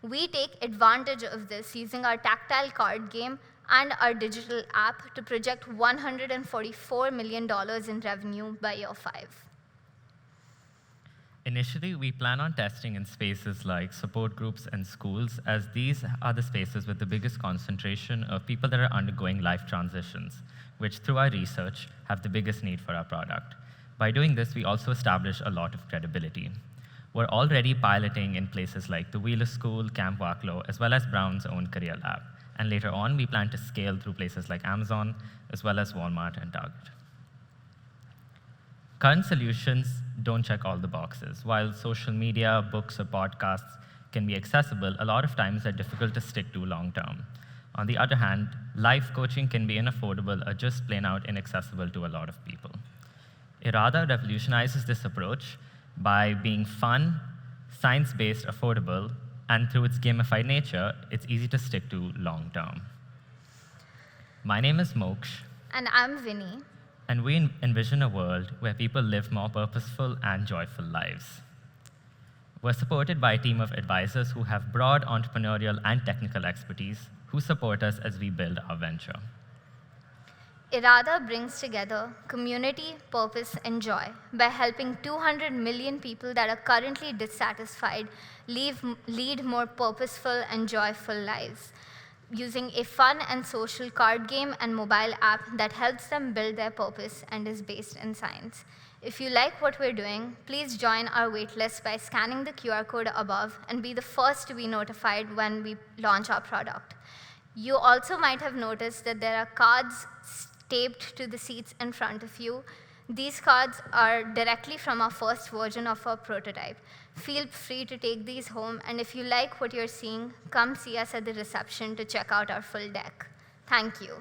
We take advantage of this using our tactile card game and our digital app to project $144 million in revenue by year 5. Initially, we plan on testing in spaces like support groups and schools, as these are the spaces with the biggest concentration of people that are undergoing life transitions, which through our research have the biggest need for our product. By doing this, we also establish a lot of credibility. We're already piloting in places like the Wheeler School, Camp Wacklow, as well as Brown's own Career Lab. And later on, we plan to scale through places like Amazon, as well as Walmart and Target. Current solutions don't check all the boxes. While social media, books, or podcasts can be accessible, a lot of times they're difficult to stick to long term. On the other hand, life coaching can be unaffordable or just plain out inaccessible to a lot of people. Irada revolutionizes this approach by being fun, science-based, affordable, and through its gamified nature, it's easy to stick to long term. My name is Moksh, And I'm Vinny. and we envision a world where people live more purposeful and joyful lives. We're supported by a team of advisors who have broad entrepreneurial and technical expertise who support us as we build our venture. Irada brings together community, purpose, and joy by helping 200 million people that are currently dissatisfied lead more purposeful and joyful lives, using a fun and social card game and mobile app that helps them build their purpose and is based in science. If you like what we're doing, please join our waitlist by scanning the QR code above and be the first to be notified when we launch our product. You also might have noticed that there are cards taped to the seats in front of you. These cards are directly from our first version of our prototype. Feel free to take these home, and if you like what you're seeing, come see us at the reception to check out our full deck. Thank you.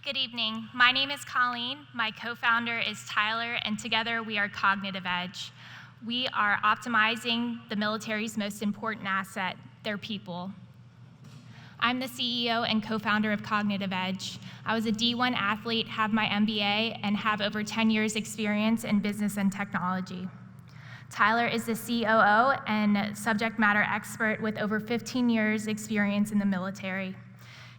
Good evening. My name is Colleen. My co-founder is Tyler, and together we are Cognitive Edge. We are optimizing the military's most important asset, their people. I'm the CEO and co-founder of Cognitive Edge. I was a D1 athlete, have my MBA, and have over 10 years experience in business and technology. Tyler is the COO and subject matter expert with over 15 years experience in the military.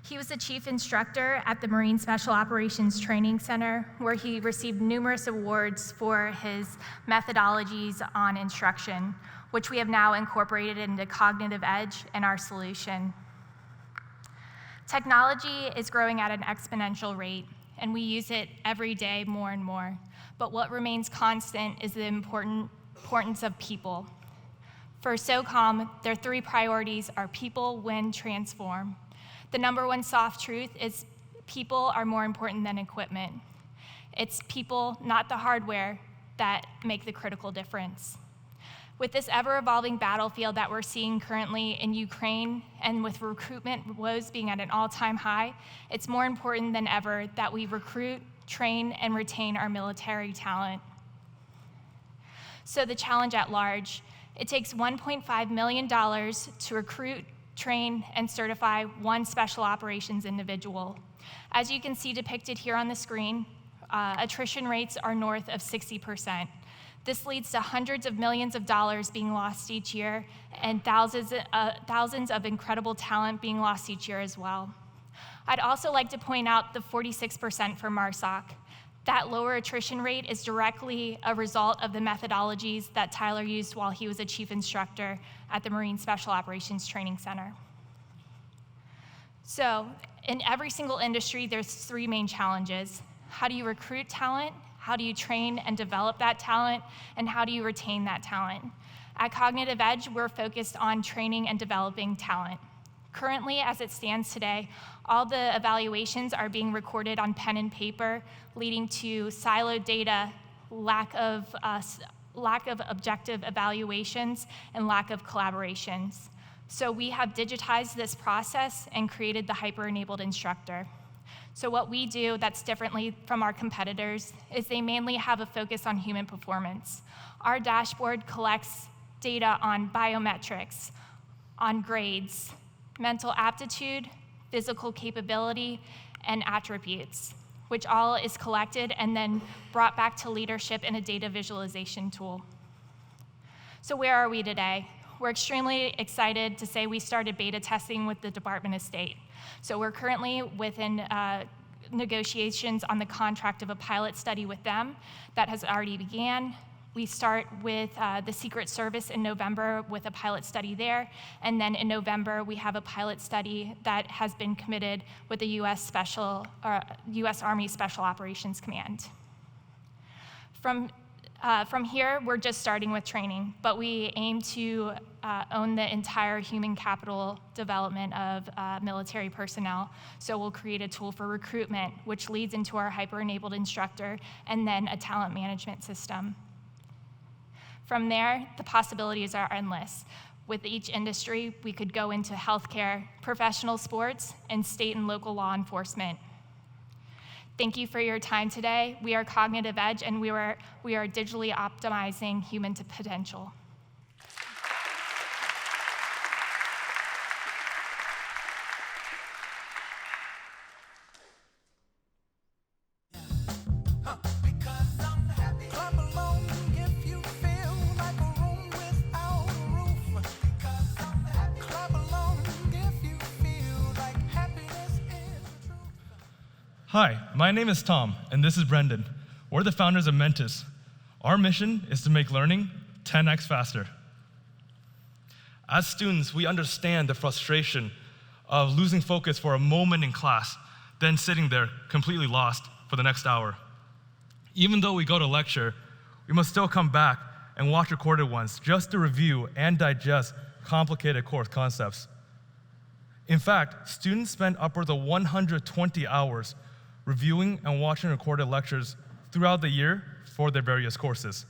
He was the chief instructor at the Marine Special Operations Training Center, where he received numerous awards for his methodologies on instruction, which we have now incorporated into Cognitive Edge and our solution. Technology is growing at an exponential rate, and we use it every day more and more. But what remains constant is the importance of people. For SOCOM, their 3 priorities are people, win, transform. The number one soft truth is people are more important than equipment. It's people, not the hardware, that make the critical difference. With this ever-evolving battlefield that we're seeing currently in Ukraine, and with recruitment woes being at an all-time high, it's more important than ever that we recruit, train, and retain our military talent. So the challenge at large, it takes $1.5 million to recruit, train, and certify one special operations individual. As you can see depicted here on the screen, attrition rates are north of 60%. This leads to hundreds of millions of dollars being lost each year and thousands of incredible talent being lost each year as well. I'd also like to point out the 46% for MARSOC. That lower attrition rate is directly a result of the methodologies that Tyler used while he was a chief instructor at the Marine Special Operations Training Center. So, in every single industry, there's 3 main challenges. How do you recruit talent? How do you train and develop that talent? And how do you retain that talent? At Cognitive Edge, we're focused on training and developing talent. Currently, as it stands today, all the evaluations are being recorded on pen and paper, leading to siloed data, lack of objective evaluations, and lack of collaborations. So we have digitized this process and created the hyper-enabled instructor. So what we do that's differently from our competitors is they mainly have a focus on human performance. Our dashboard collects data on biometrics, on grades, mental aptitude, physical capability, and attributes, which all is collected and then brought back to leadership in a data visualization tool. So where are we today? We're extremely excited to say we started beta testing with the Department of State. So we're currently within negotiations on the contract of a pilot study with them that has already began. We start with the Secret Service in November with a pilot study there, and then in November we have a pilot study that has been committed with the U.S. Army Special Operations Command. From here, we're just starting with training, but we aim to own the entire human capital development of military personnel. So we'll create a tool for recruitment, which leads into our hyper-enabled instructor, and then a talent management system. From there, the possibilities are endless. With each industry, we could go into healthcare, professional sports, and state and local law enforcement. Thank you for your time today. We are Cognitive Edge, and we are digitally optimizing human potential. Hi, my name is Tom, and this is Brendan. We're the founders of Mentis. Our mission is to make learning 10x faster. As students, we understand the frustration of losing focus for a moment in class, then sitting there completely lost for the next hour. Even though we go to lecture, we must still come back and watch recorded ones just to review and digest complicated course concepts. In fact, students spend upwards of 120 hours reviewing and watching recorded lectures throughout the year for their various courses.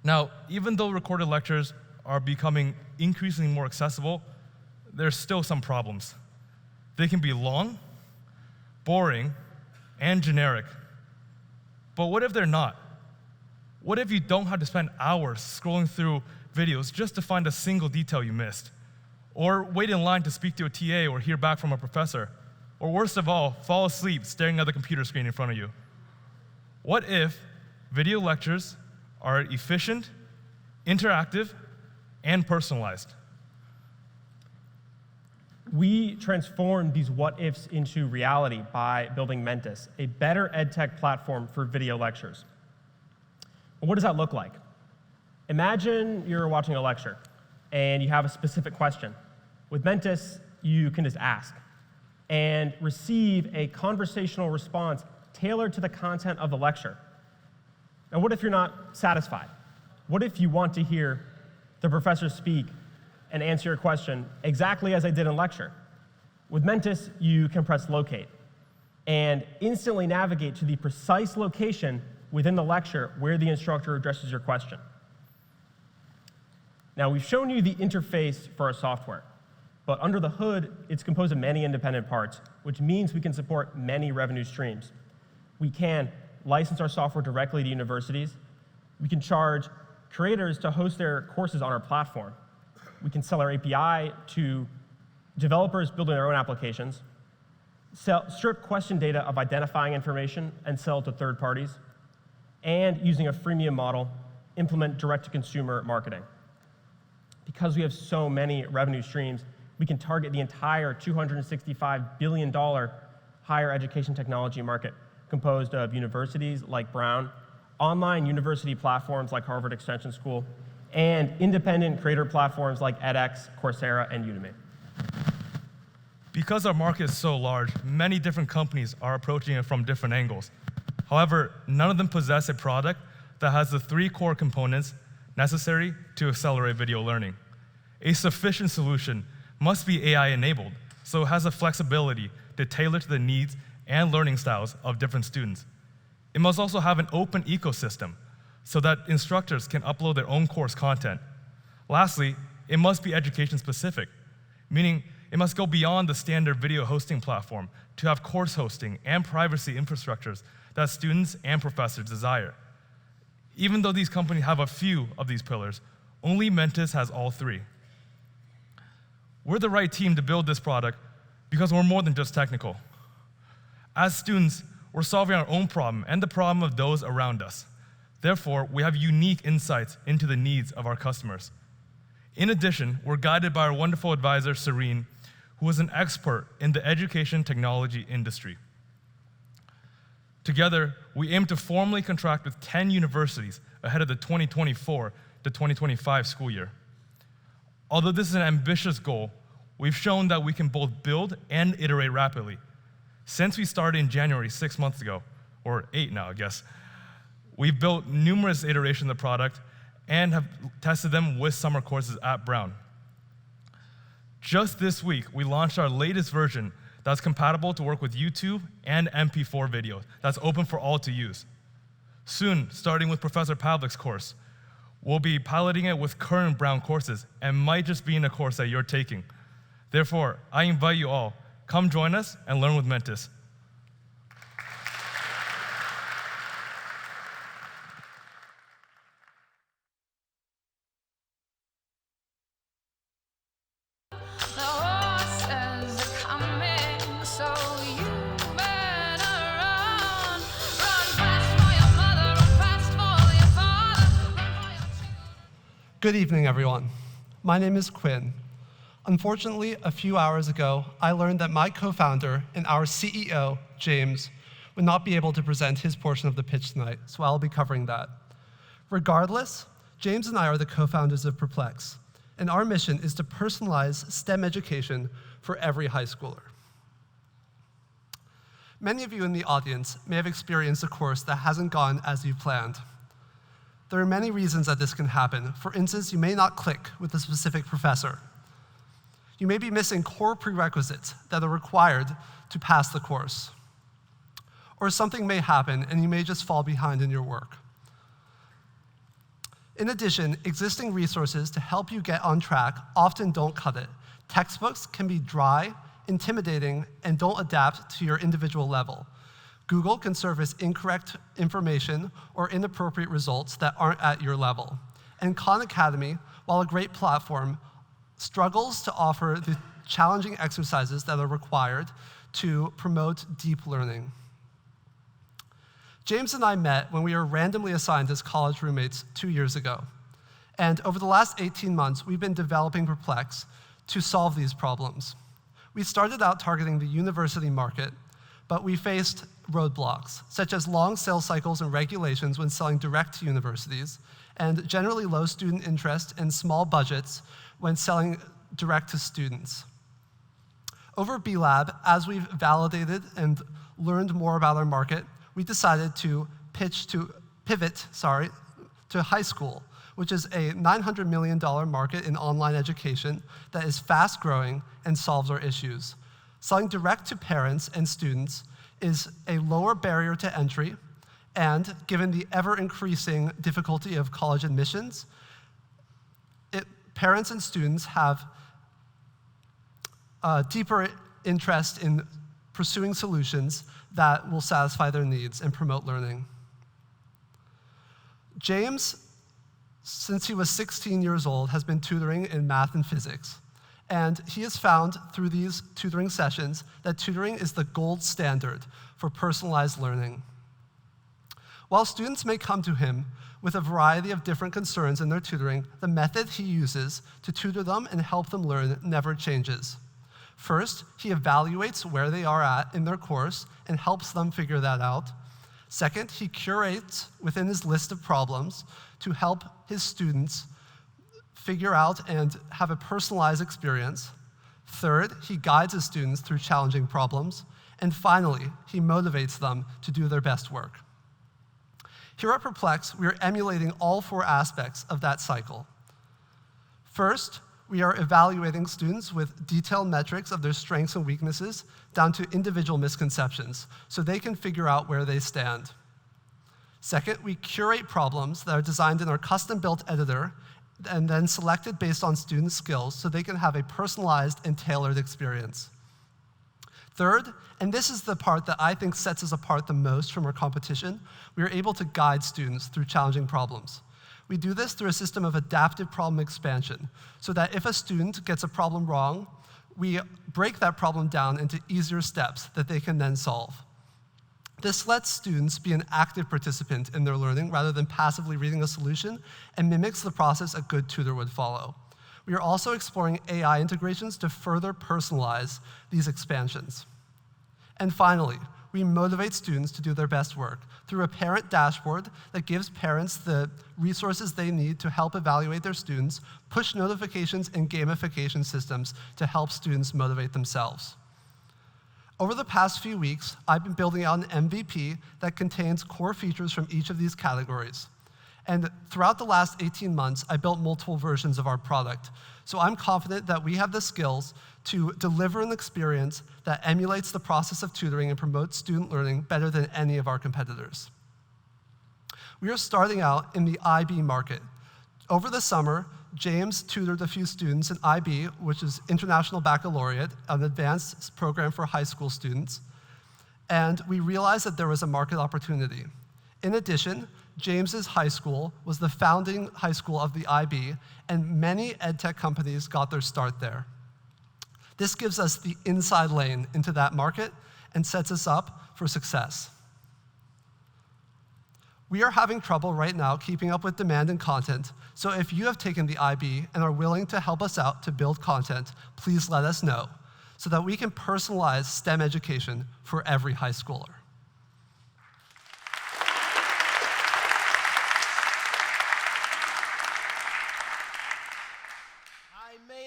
Now, even though recorded lectures are becoming increasingly more accessible, there's still some problems. They can be long, boring, and generic. But what if they're not? What if you don't have to spend hours scrolling through videos just to find a single detail you missed? Or wait in line to speak to a TA or hear back from a professor? Or worst of all, fall asleep staring at the computer screen in front of you? What if video lectures are efficient, interactive, and personalized? We transformed these what-ifs into reality by building Mentis, a better edtech platform for video lectures. Well, what does that look like? Imagine you're watching a lecture, and you have a specific question. With Mentis, you can just ask and receive a conversational response tailored to the content of the lecture. Now, what if you're not satisfied? What if you want to hear the professor speak and answer your question exactly as I did in lecture? With Mentis, you can press locate and instantly navigate to the precise location within the lecture where the instructor addresses your question. Now, we've shown you the interface for our software, but under the hood, it's composed of many independent parts, which means we can support many revenue streams. We can license our software directly to universities. We can charge creators to host their courses on our platform. We can sell our API to developers building their own applications, strip question data of identifying information and sell it to third parties, and using a freemium model, implement direct-to-consumer marketing. Because we have so many revenue streams, we can target the entire $265 billion higher education technology market, composed of universities like Brown, online university platforms like Harvard Extension School, and independent creator platforms like edX, Coursera, and Udemy. Because our market is so large, many different companies are approaching it from different angles. However, none of them possess a product that has the 3 core components necessary to accelerate video learning. A sufficient solution must be AI-enabled, so it has the flexibility to tailor to the needs and learning styles of different students. It must also have an open ecosystem so that instructors can upload their own course content. Lastly, it must be education-specific, meaning it must go beyond the standard video hosting platform to have course hosting and privacy infrastructures that students and professors desire. Even though these companies have a few of these pillars, only Mentis has all 3. We're the right team to build this product because we're more than just technical. As students, we're solving our own problem and the problem of those around us. Therefore, we have unique insights into the needs of our customers. In addition, we're guided by our wonderful advisor, Serene, who is an expert in the education technology industry. Together, we aim to formally contract with 10 universities ahead of the 2024 to 2025 school year. Although this is an ambitious goal, we've shown that we can both build and iterate rapidly. Since we started in January 6 months ago, or 8 now, I guess, we've built numerous iterations of the product and have tested them with summer courses at Brown. Just this week, we launched our latest version that's compatible to work with YouTube and MP4 videos that's open for all to use. Soon, starting with Professor Pavlik's course, we'll be piloting it with current Brown courses and might just be in a course that you're taking. Therefore, I invite you all, come join us and learn with Mentis. The horses are coming, so you better run. Run fast for your mother, run fast for your father, run for your Good evening, everyone. My name is Quinn. Unfortunately, a few hours ago, I learned that my co-founder and our CEO, James, would not be able to present his portion of the pitch tonight, so I'll be covering that. Regardless, James and I are the co-founders of Perplex, and our mission is to personalize STEM education for every high schooler. Many of you in the audience may have experienced a course that hasn't gone as you planned. There are many reasons that this can happen. For instance, you may not click with a specific professor. You may be missing core prerequisites that are required to pass the course. Or something may happen and you may just fall behind in your work. In addition, existing resources to help you get on track often don't cut it. Textbooks can be dry, intimidating, and don't adapt to your individual level. Google can surface incorrect information or inappropriate results that aren't at your level. And Khan Academy, while a great platform, struggles to offer the challenging exercises that are required to promote deep learning. James and I met when we were randomly assigned as college roommates 2 years ago. And over the last 18 months, we've been developing Perplex to solve these problems. We started out targeting the university market, but we faced roadblocks, such as long sales cycles and regulations when selling direct to universities, and generally low student interest and small budgets when selling direct to students. Over B-Lab, as we've validated and learned more about our market, we decided to pivot to high school, which is a $900 million market in online education that is fast growing and solves our issues. Selling direct to parents and students is a lower barrier to entry, and given the ever-increasing difficulty of college admissions, parents and students have a deeper interest in pursuing solutions that will satisfy their needs and promote learning. James, since he was 16 years old, has been tutoring in math and physics. And he has found through these tutoring sessions that tutoring is the gold standard for personalized learning. While students may come to him with a variety of different concerns in their tutoring, the method he uses to tutor them and help them learn never changes. First, he evaluates where they are at in their course and helps them figure that out. Second, he curates within his list of problems to help his students figure out and have a personalized experience. Third, he guides his students through challenging problems. And finally, he motivates them to do their best work. Here at Perplex, we are emulating all 4 aspects of that cycle. First, we are evaluating students with detailed metrics of their strengths and weaknesses down to individual misconceptions, so they can figure out where they stand. Second, we curate problems that are designed in our custom-built editor and then selected based on student skills so they can have a personalized and tailored experience. Third, and this is the part that I think sets us apart the most from our competition, we are able to guide students through challenging problems. We do this through a system of adaptive problem expansion, so that if a student gets a problem wrong, we break that problem down into easier steps that they can then solve. This lets students be an active participant in their learning rather than passively reading a solution, and mimics the process a good tutor would follow. We are also exploring AI integrations to further personalize these expansions. And finally, we motivate students to do their best work through a parent dashboard that gives parents the resources they need to help evaluate their students, push notifications, and gamification systems to help students motivate themselves. Over the past few weeks, I've been building out an MVP that contains core features from each of these categories. And throughout the last 18 months, I built multiple versions of our product. So I'm confident that we have the skills to deliver an experience that emulates the process of tutoring and promotes student learning better than any of our competitors. We are starting out in the IB market. Over the summer, James tutored a few students in IB, which is International Baccalaureate, an advanced program for high school students. And we realized that there was a market opportunity. In addition, James's high school was the founding high school of the IB, and many edtech companies got their start there. This gives us the inside lane into that market and sets us up for success. We are having trouble right now keeping up with demand and content, so if you have taken the IB and are willing to help us out to build content, please let us know so that we can personalize STEM education for every high schooler.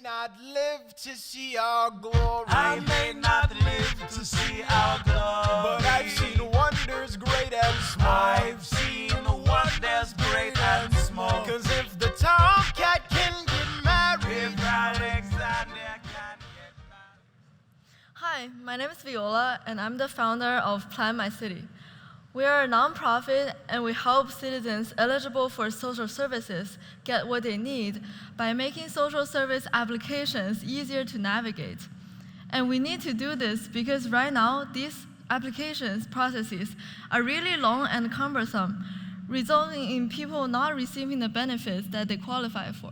Not live to see our glory. I may not live to see our glory, but I've seen wonders great and small. I've seen wonders great and small. Cause if the tomcat can get married, if Alexander can get married. Hi, my name is Viola, and I'm the founder of Plan My City. We are a nonprofit, and we help citizens eligible for social services get what they need by making social service applications easier to navigate. And we need to do this because right now, these applications processes are really long and cumbersome, resulting in people not receiving the benefits that they qualify for.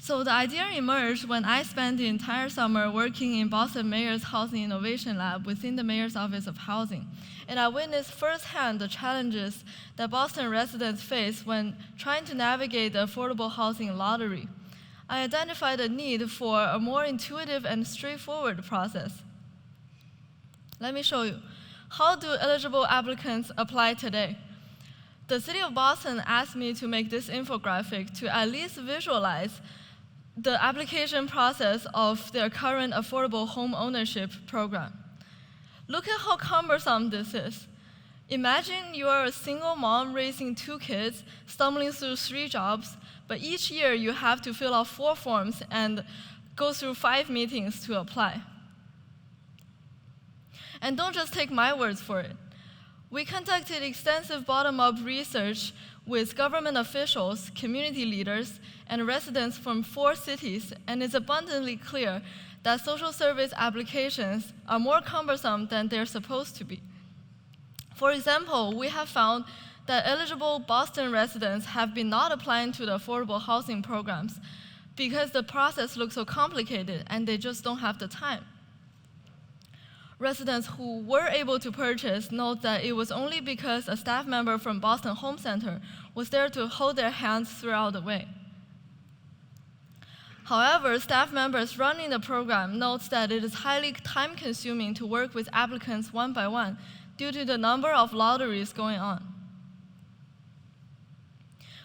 So the idea emerged when I spent the entire summer working in Boston Mayor's Housing Innovation Lab within the Mayor's Office of Housing. And I witnessed firsthand the challenges that Boston residents face when trying to navigate the affordable housing lottery. I identified a need for a more intuitive and straightforward process. Let me show you. How do eligible applicants apply today? The City of Boston asked me to make this infographic to at least visualize the application process of their current affordable home ownership program. Look at how cumbersome this is. Imagine you are a single mom raising 2 kids, stumbling through 3 jobs, but each year you have to fill out 4 forms and go through 5 meetings to apply. And don't just take my words for it. We conducted extensive bottom-up research with government officials, community leaders, and residents from 4 cities, and it's abundantly clear that social service applications are more cumbersome than they're supposed to be. For example, we have found that eligible Boston residents have been not applying to the affordable housing programs because the process looks so complicated and they just don't have the time. Residents who were able to purchase note that it was only because a staff member from Boston Home Center was there to hold their hands throughout the way. However, staff members running the program note that it is highly time-consuming to work with applicants one by one due to the number of lotteries going on.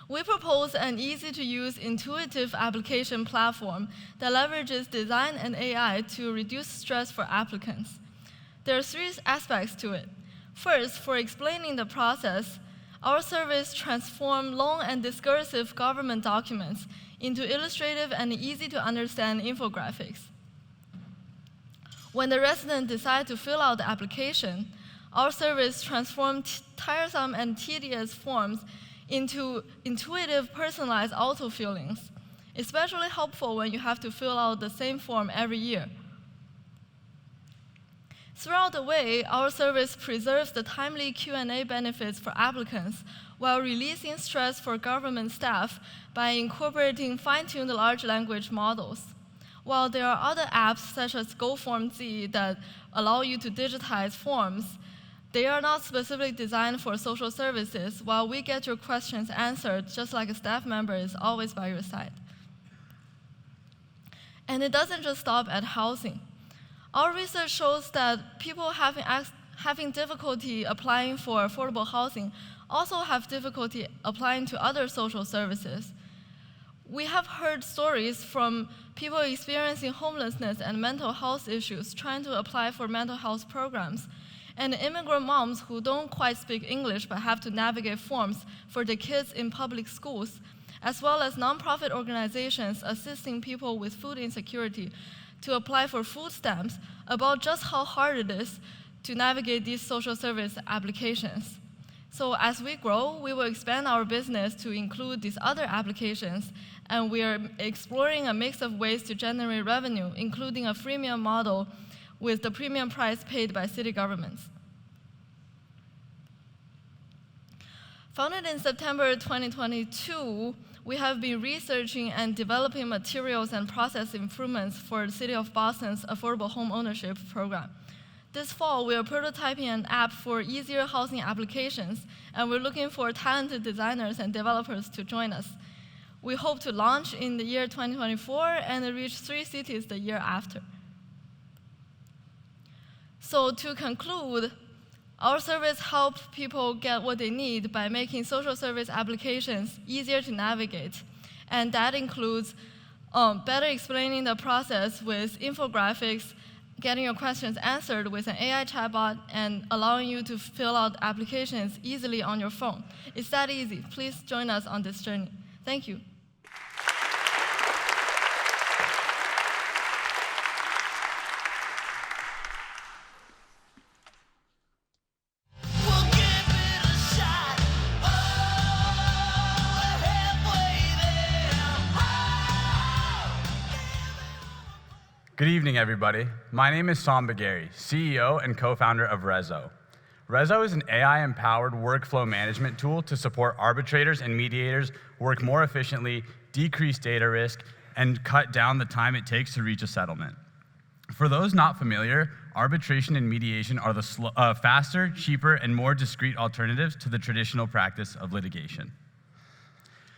We propose an easy-to-use, intuitive application platform that leverages design and AI to reduce stress for applicants. There are 3 aspects to it. First, for explaining the process, our service transforms long and discursive government documents into illustrative and easy-to-understand infographics. When the resident decides to fill out the application, our service transforms tiresome and tedious forms into intuitive, personalized auto-fillings, especially helpful when you have to fill out the same form every year. Throughout the way, our service preserves the timely Q&A benefits for applicants while releasing stress for government staff by incorporating fine-tuned large language models. While there are other apps such as GoFormZ that allow you to digitize forms, they are not specifically designed for social services, while we get your questions answered just like a staff member is always by your side. And it doesn't just stop at housing. Our research shows that people having difficulty applying for affordable housing also have difficulty applying to other social services. We have heard stories from people experiencing homelessness and mental health issues trying to apply for mental health programs, and immigrant moms who don't quite speak English but have to navigate forms for their kids in public schools, as well as nonprofit organizations assisting people with food insecurity to apply for food stamps about just how hard it is to navigate these social service applications. So as we grow, we will expand our business to include these other applications, and we are exploring a mix of ways to generate revenue, including a freemium model with the premium price paid by city governments. Founded in September 2022, we have been researching and developing materials and process improvements for the City of Boston's affordable home ownership program. This fall, we are prototyping an app for easier housing applications, and we're looking for talented designers and developers to join us. We hope to launch in the year 2024 and reach 3 cities the year after. So to conclude, our service helps people get what they need by making social service applications easier to navigate. And that includes better explaining the process with infographics, getting your questions answered with an AI chatbot, and allowing you to fill out applications easily on your phone. It's that easy. Please join us on this journey. Thank you. Good evening, everybody. My name is Sam Bagheri, CEO and co-founder of Rezo. Rezo is an AI-empowered workflow management tool to support arbitrators and mediators work more efficiently, decrease data risk, and cut down the time it takes to reach a settlement. For those not familiar, arbitration and mediation are the faster, cheaper, and more discreet alternatives to the traditional practice of litigation.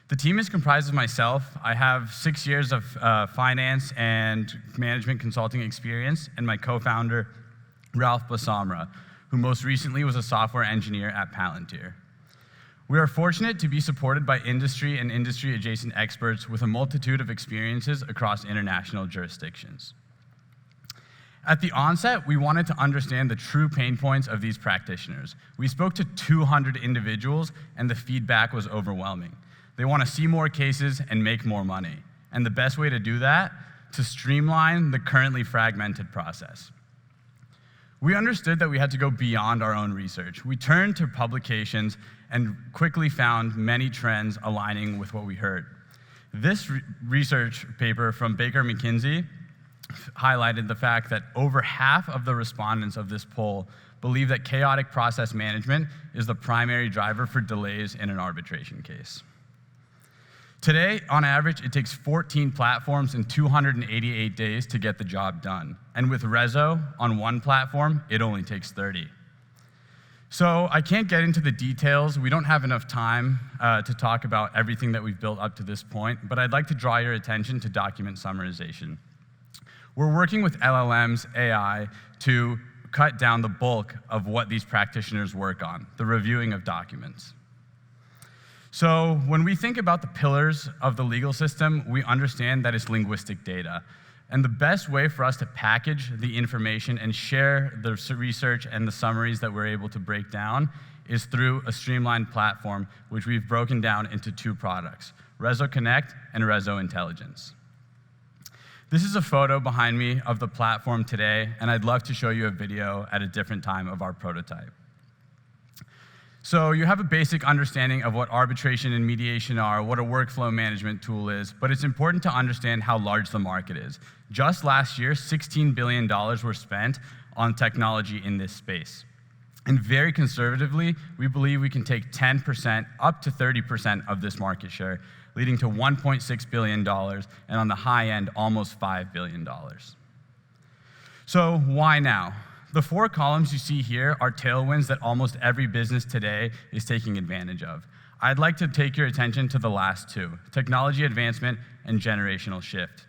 The team is comprised of myself. I have 6 years of finance and management consulting experience, and my co-founder, Ralph Basamra, who most recently was a software engineer at Palantir. We are fortunate to be supported by industry and industry-adjacent experts with a multitude of experiences across international jurisdictions. At the onset, we wanted to understand the true pain points of these practitioners. We spoke to 200 individuals, and the feedback was overwhelming. They want to see more cases and make more money. And the best way to do that, to streamline the currently fragmented process. We understood that we had to go beyond our own research. We turned to publications and quickly found many trends aligning with what we heard. This research paper from Baker McKinsey highlighted the fact that over half of the respondents of this poll believe that chaotic process management is the primary driver for delays in an arbitration case. Today, on average, it takes 14 platforms and 288 days to get the job done. And with Rezo, on one platform, it only takes 30. So I can't get into the details. We don't have enough time to talk about everything that we've built up to this point, but I'd like to draw your attention to document summarization. We're working with LLMs, AI, to cut down the bulk of what these practitioners work on, the reviewing of documents. So when we think about the pillars of the legal system, we understand that it's linguistic data. And the best way for us to package the information and share the research and the summaries that we're able to break down is through a streamlined platform, which we've broken down into 2 products, Rezo Connect and Rezo Intelligence. This is a photo behind me of the platform today, and I'd love to show you a video at a different time of our prototype. So you have a basic understanding of what arbitration and mediation are, what a workflow management tool is, but it's important to understand how large the market is. Just last year, $16 billion were spent on technology in this space. And very conservatively, we believe we can take 10% up to 30% of this market share, leading to $1.6 billion, and on the high end, almost $5 billion. So why now? The 4 columns you see here are tailwinds that almost every business today is taking advantage of. I'd like to take your attention to the last 2, technology advancement and generational shift.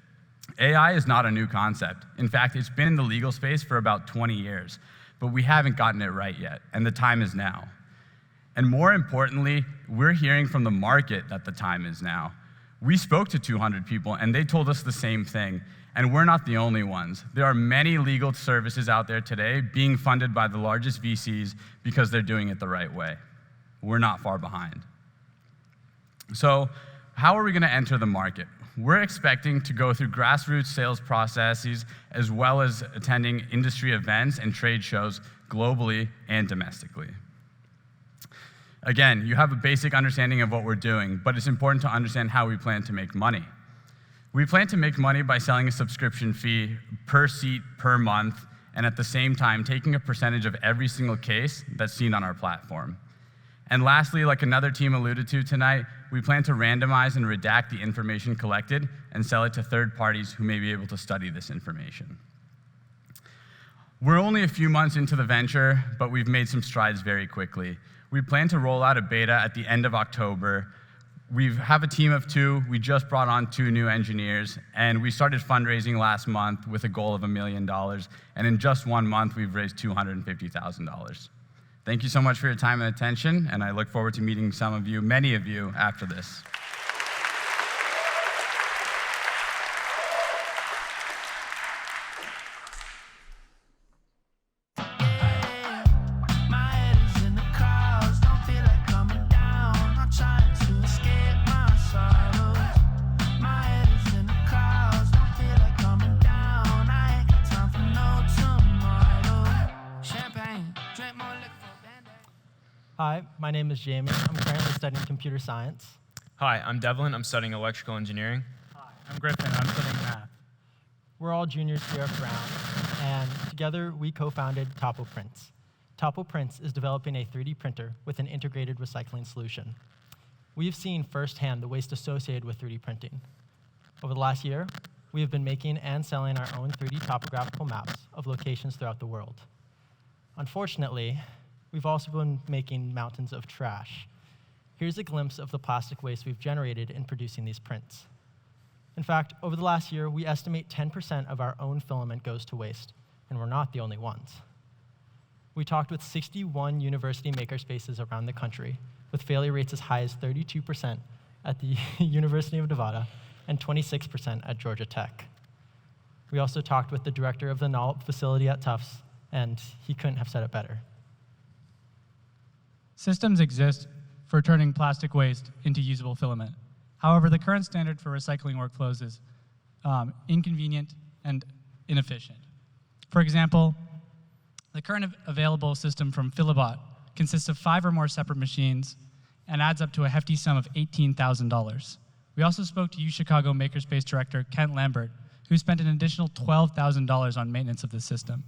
AI is not a new concept. In fact, it's been in the legal space for about 20 years, but we haven't gotten it right yet, and the time is now. And more importantly, we're hearing from the market that the time is now. We spoke to 200 people, and they told us the same thing, and we're not the only ones. There are many legal services out there today being funded by the largest VCs because they're doing it the right way. We're not far behind. So, how are we going to enter the market? We're expecting to go through grassroots sales processes as well as attending industry events and trade shows globally and domestically. Again, you have a basic understanding of what we're doing, but it's important to understand how we plan to make money. We plan to make money by selling a subscription fee per seat per month, and at the same time, taking a percentage of every single case that's seen on our platform. And lastly, like another team alluded to tonight, we plan to randomize and redact the information collected and sell it to third parties who may be able to study this information. We're only a few months into the venture, but we've made some strides very quickly. We plan to roll out a beta at the end of October. We have a team of 2. We just brought on 2 new engineers, and we started fundraising last month with a goal of $1 million. And in just 1 month, we've raised $250,000. Thank you so much for your time and attention, and I look forward to meeting some of you, many of you, after this. Hi, my name is Jamie. I'm currently studying computer science. Hi, I'm Devlin. I'm studying electrical engineering. Hi, I'm Griffin. I'm studying math. We're all juniors here at Brown, and together we co-founded Topo Prints. Topo Prints is developing a 3D printer with an integrated recycling solution. We've seen firsthand the waste associated with 3D printing. Over the last year, we have been making and selling our own 3D topographical maps of locations throughout the world. Unfortunately, we've also been making mountains of trash. Here's a glimpse of the plastic waste we've generated in producing these prints. In fact, over the last year, we estimate 10% of our own filament goes to waste, and we're not the only ones. We talked with 61 university makerspaces around the country, with failure rates as high as 32% at the University of Nevada and 26% at Georgia Tech. We also talked with the director of the Nollop facility at Tufts, and he couldn't have said it better. Systems exist for turning plastic waste into usable filament. However, the current standard for recycling workflows is inconvenient and inefficient. For example, the current available system from Philibot consists of 5 or more separate machines and adds up to a hefty sum of $18,000. We also spoke to UChicago Makerspace director Kent Lambert, who spent an additional $12,000 on maintenance of the system.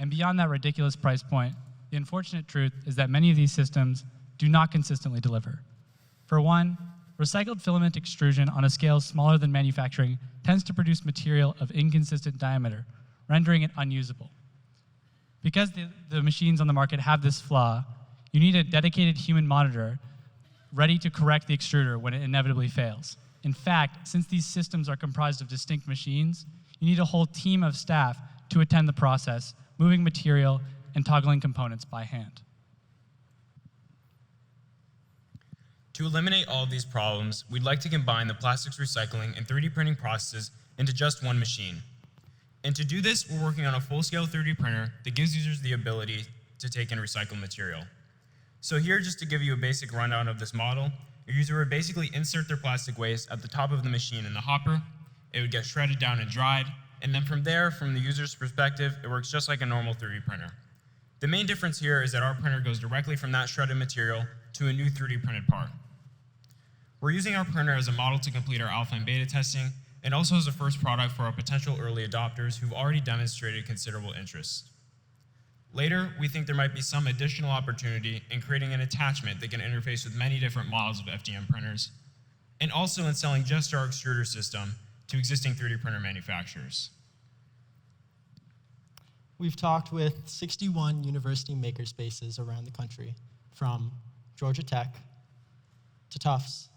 And beyond that ridiculous price point, the unfortunate truth is that many of these systems do not consistently deliver. For one, recycled filament extrusion on a scale smaller than manufacturing tends to produce material of inconsistent diameter, rendering it unusable. Because the machines on the market have this flaw, you need a dedicated human monitor ready to correct the extruder when it inevitably fails. In fact, since these systems are comprised of distinct machines, you need a whole team of staff to attend the process, moving material and toggling components by hand. To eliminate all of these problems, we'd like to combine the plastics recycling and 3D printing processes into just one machine. And to do this, we're working on a full-scale 3D printer that gives users the ability to take in recycled material. So here, just to give you a basic rundown of this model, your user would basically insert their plastic waste at the top of the machine in the hopper. It would get shredded down and dried, and then from there, from the user's perspective, it works just like a normal 3D printer. The main difference here is that our printer goes directly from that shredded material to a new 3D printed part. We're using our printer as a model to complete our alpha and beta testing, and also as a first product for our potential early adopters who've already demonstrated considerable interest. Later, we think there might be some additional opportunity in creating an attachment that can interface with many different models of FDM printers, and also in selling just our extruder system to existing 3D printer manufacturers. We've talked with 61 university makerspaces around the country, from Georgia Tech to Tufts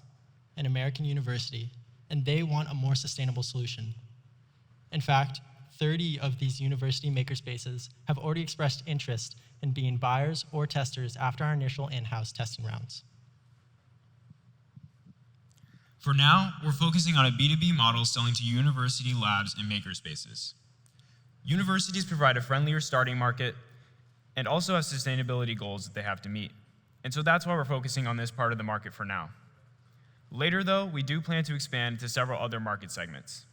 and American University, and they want a more sustainable solution. In fact, 30 of these university makerspaces have already expressed interest in being buyers or testers after our initial in-house testing rounds. For now, we're focusing on a B2B model selling to university labs and makerspaces. Universities provide a friendlier starting market and also have sustainability goals that they have to meet. And so that's why we're focusing on this part of the market for now. Later, though, we do plan to expand to several other market segments.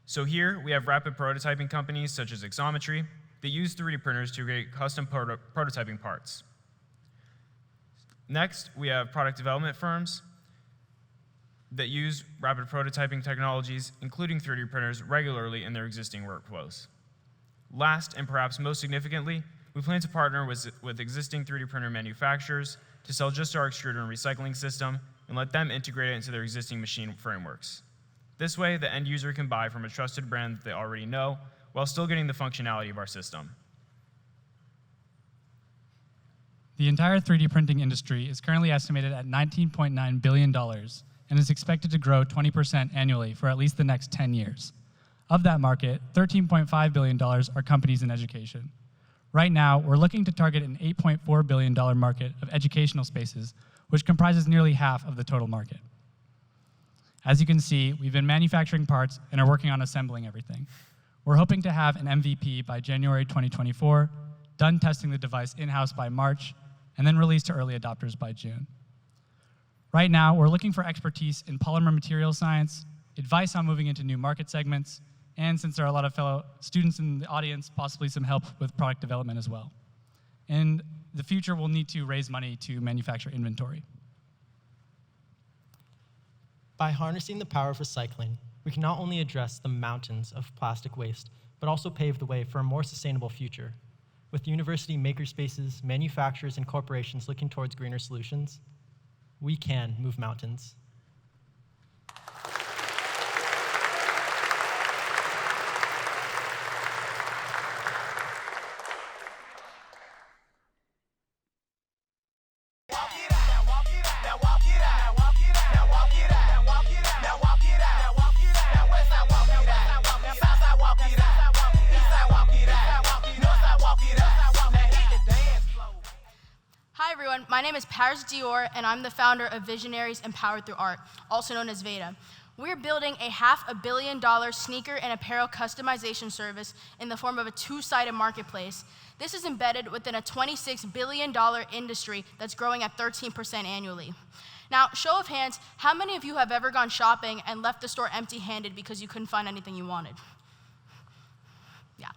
So here, we have rapid prototyping companies such as Xometry that use 3D printers to create custom prototyping parts. Next, we have product development firms that use rapid prototyping technologies, including 3D printers, regularly in their existing workflows. Last, and perhaps most significantly, we plan to partner with existing 3D printer manufacturers to sell just our extruder and recycling system and let them integrate it into their existing machine frameworks. This way, the end user can buy from a trusted brand that they already know while still getting the functionality of our system. The entire 3D printing industry is currently estimated at $19.9 billion and is expected to grow 20% annually for at least the next 10 years. Of that market, $13.5 billion are companies in education. Right now, we're looking to target an $8.4 billion market of educational spaces, which comprises nearly half of the total market. As you can see, we've been manufacturing parts and are working on assembling everything. We're hoping to have an MVP by January 2024, done testing the device in-house by March, and then released to early adopters by June. Right now, we're looking for expertise in polymer material science, advice on moving into new market segments, and since there are a lot of fellow students in the audience, possibly some help with product development as well. In the future, we'll need to raise money to manufacture inventory. By harnessing the power of recycling, we can not only address the mountains of plastic waste, but also pave the way for a more sustainable future. With university makerspaces, manufacturers, and corporations looking towards greener solutions, we can move mountains. Hi everyone, my name is Paris Dior and I'm the founder of Visionaries Empowered Through Art, also known as VEDA. We're building a $500 million sneaker and apparel customization service in the form of a two-sided marketplace. This is embedded within a $26 billion industry that's growing at 13% annually. Now, show of hands, how many of you have ever gone shopping and left the store empty-handed because you couldn't find anything you wanted? Yeah.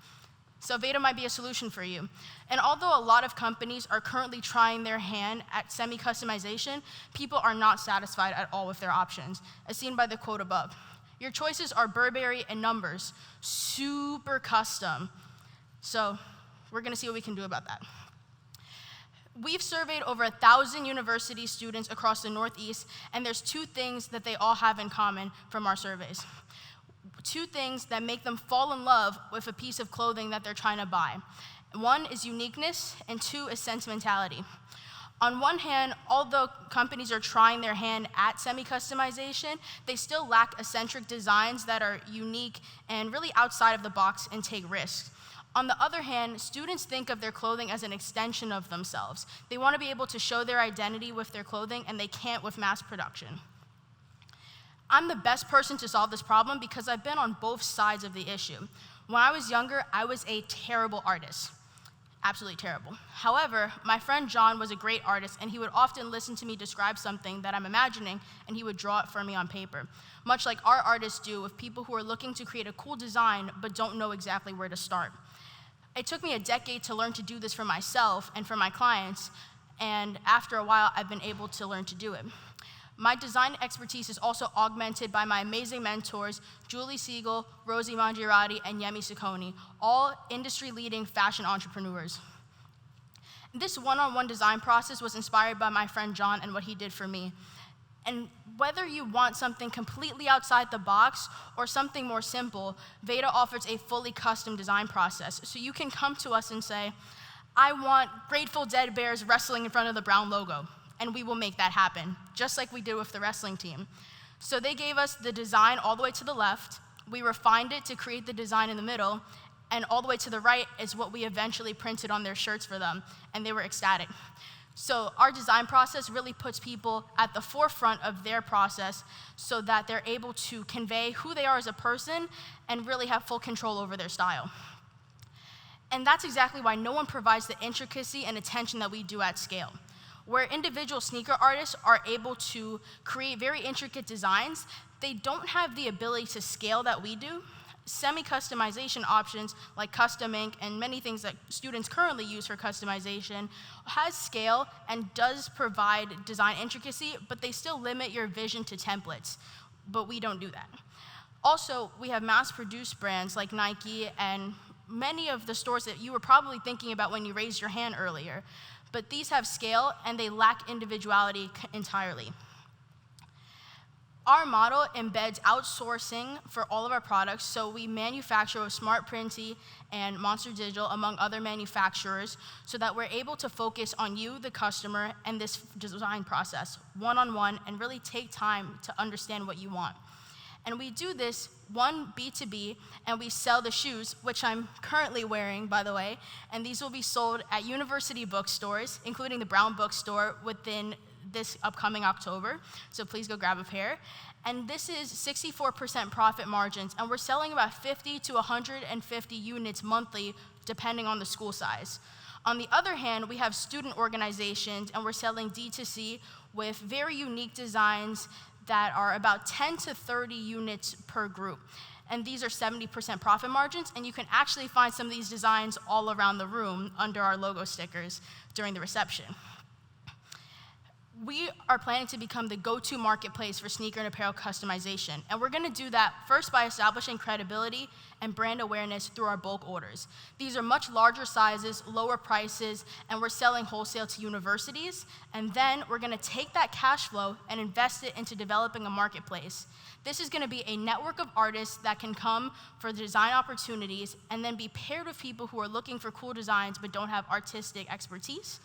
So VEDA might be a solution for you. And although a lot of companies are currently trying their hand at semi-customization, people are not satisfied at all with their options, as seen by the quote above. Your choices are Burberry and Numbers, super custom. So we're gonna see what we can do about that. We've surveyed over 1,000 university students across the Northeast, and there's two things that they all have in common from our surveys. Two things that make them fall in love with a piece of clothing that they're trying to buy. One is uniqueness, and two is sentimentality. On one hand, although companies are trying their hand at semi-customization, they still lack eccentric designs that are unique and really outside of the box and take risks. On the other hand, students think of their clothing as an extension of themselves. They want to be able to show their identity with their clothing, and they can't with mass production. I'm the best person to solve this problem because I've been on both sides of the issue. When I was younger, I was a terrible artist. Absolutely terrible. However, my friend John was a great artist, and he would often listen to me describe something that I'm imagining, and he would draw it for me on paper, much like our artists do with people who are looking to create a cool design but don't know exactly where to start. It took me a decade to learn to do this for myself and for my clients, and after a while, I've been able to learn to do it. My design expertise is also augmented by my amazing mentors, Julie Siegel, Rosie Mangiarati, and Yemi Saccone, all industry-leading fashion entrepreneurs. This one-on-one design process was inspired by my friend John and what he did for me. And whether you want something completely outside the box or something more simple, VEDA offers a fully custom design process. So you can come to us and say, I want Grateful Dead bears wrestling in front of the Brown logo. And we will make that happen, just like we did with the wrestling team. So they gave us the design all the way to the left. We refined it to create the design in the middle, and all the way to the right is what we eventually printed on their shirts for them, and they were ecstatic. So our design process really puts people at the forefront of their process so that they're able to convey who they are as a person and really have full control over their style. And that's exactly why no one provides the intricacy and attention that we do at scale. Where individual sneaker artists are able to create very intricate designs, they don't have the ability to scale that we do. Semi-customization options like custom ink and many things that students currently use for customization has scale and does provide design intricacy, but they still limit your vision to templates, but we don't do that. Also, we have mass-produced brands like Nike and many of the stores that you were probably thinking about when you raised your hand earlier, but these have scale and they lack individuality entirely. Our model embeds outsourcing for all of our products, so we manufacture with Smart Printy and Monster Digital, among other manufacturers, so that we're able to focus on you, the customer, and this design process, one-on-one, and really take time to understand what you want. And we do this, one, B2B, and we sell the shoes, which I'm currently wearing, by the way, and these will be sold at university bookstores, including the Brown Bookstore, within this upcoming October, so please go grab a pair. And this is 64% profit margins, and we're selling about 50 to 150 units monthly, depending on the school size. On the other hand, we have student organizations, and we're selling D2C with very unique designs that are about 10 to 30 units per group. And these are 70% profit margins, and you can actually find some of these designs all around the room under our logo stickers during the reception. We are planning to become the go-to marketplace for sneaker and apparel customization. And we're gonna do that first by establishing credibility and brand awareness through our bulk orders. These are much larger sizes, lower prices, and we're selling wholesale to universities. And then we're gonna take that cash flow and invest it into developing a marketplace. This is gonna be a network of artists that can come for design opportunities and then be paired with people who are looking for cool designs but don't have artistic expertise.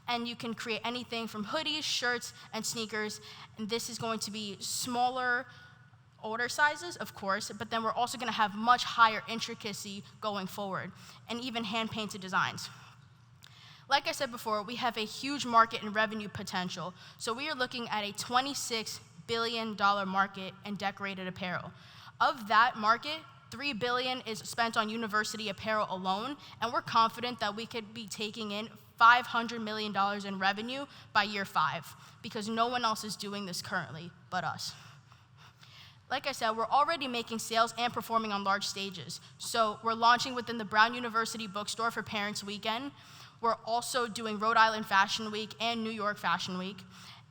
And you can create anything from hoodies, shirts, and sneakers. And this is going to be smaller order sizes, of course, but then we're also gonna have much higher intricacy going forward, and even hand-painted designs. Like I said before, we have a huge market and revenue potential. So we are looking at a $26 billion market in decorated apparel. Of that market, $3 billion is spent on university apparel alone, and we're confident that we could be taking in $500 million in revenue by year 5, because no one else is doing this currently but us. Like I said, we're already making sales and performing on large stages. So we're launching within the Brown University Bookstore for Parents Weekend. We're also doing Rhode Island Fashion Week and New York Fashion Week.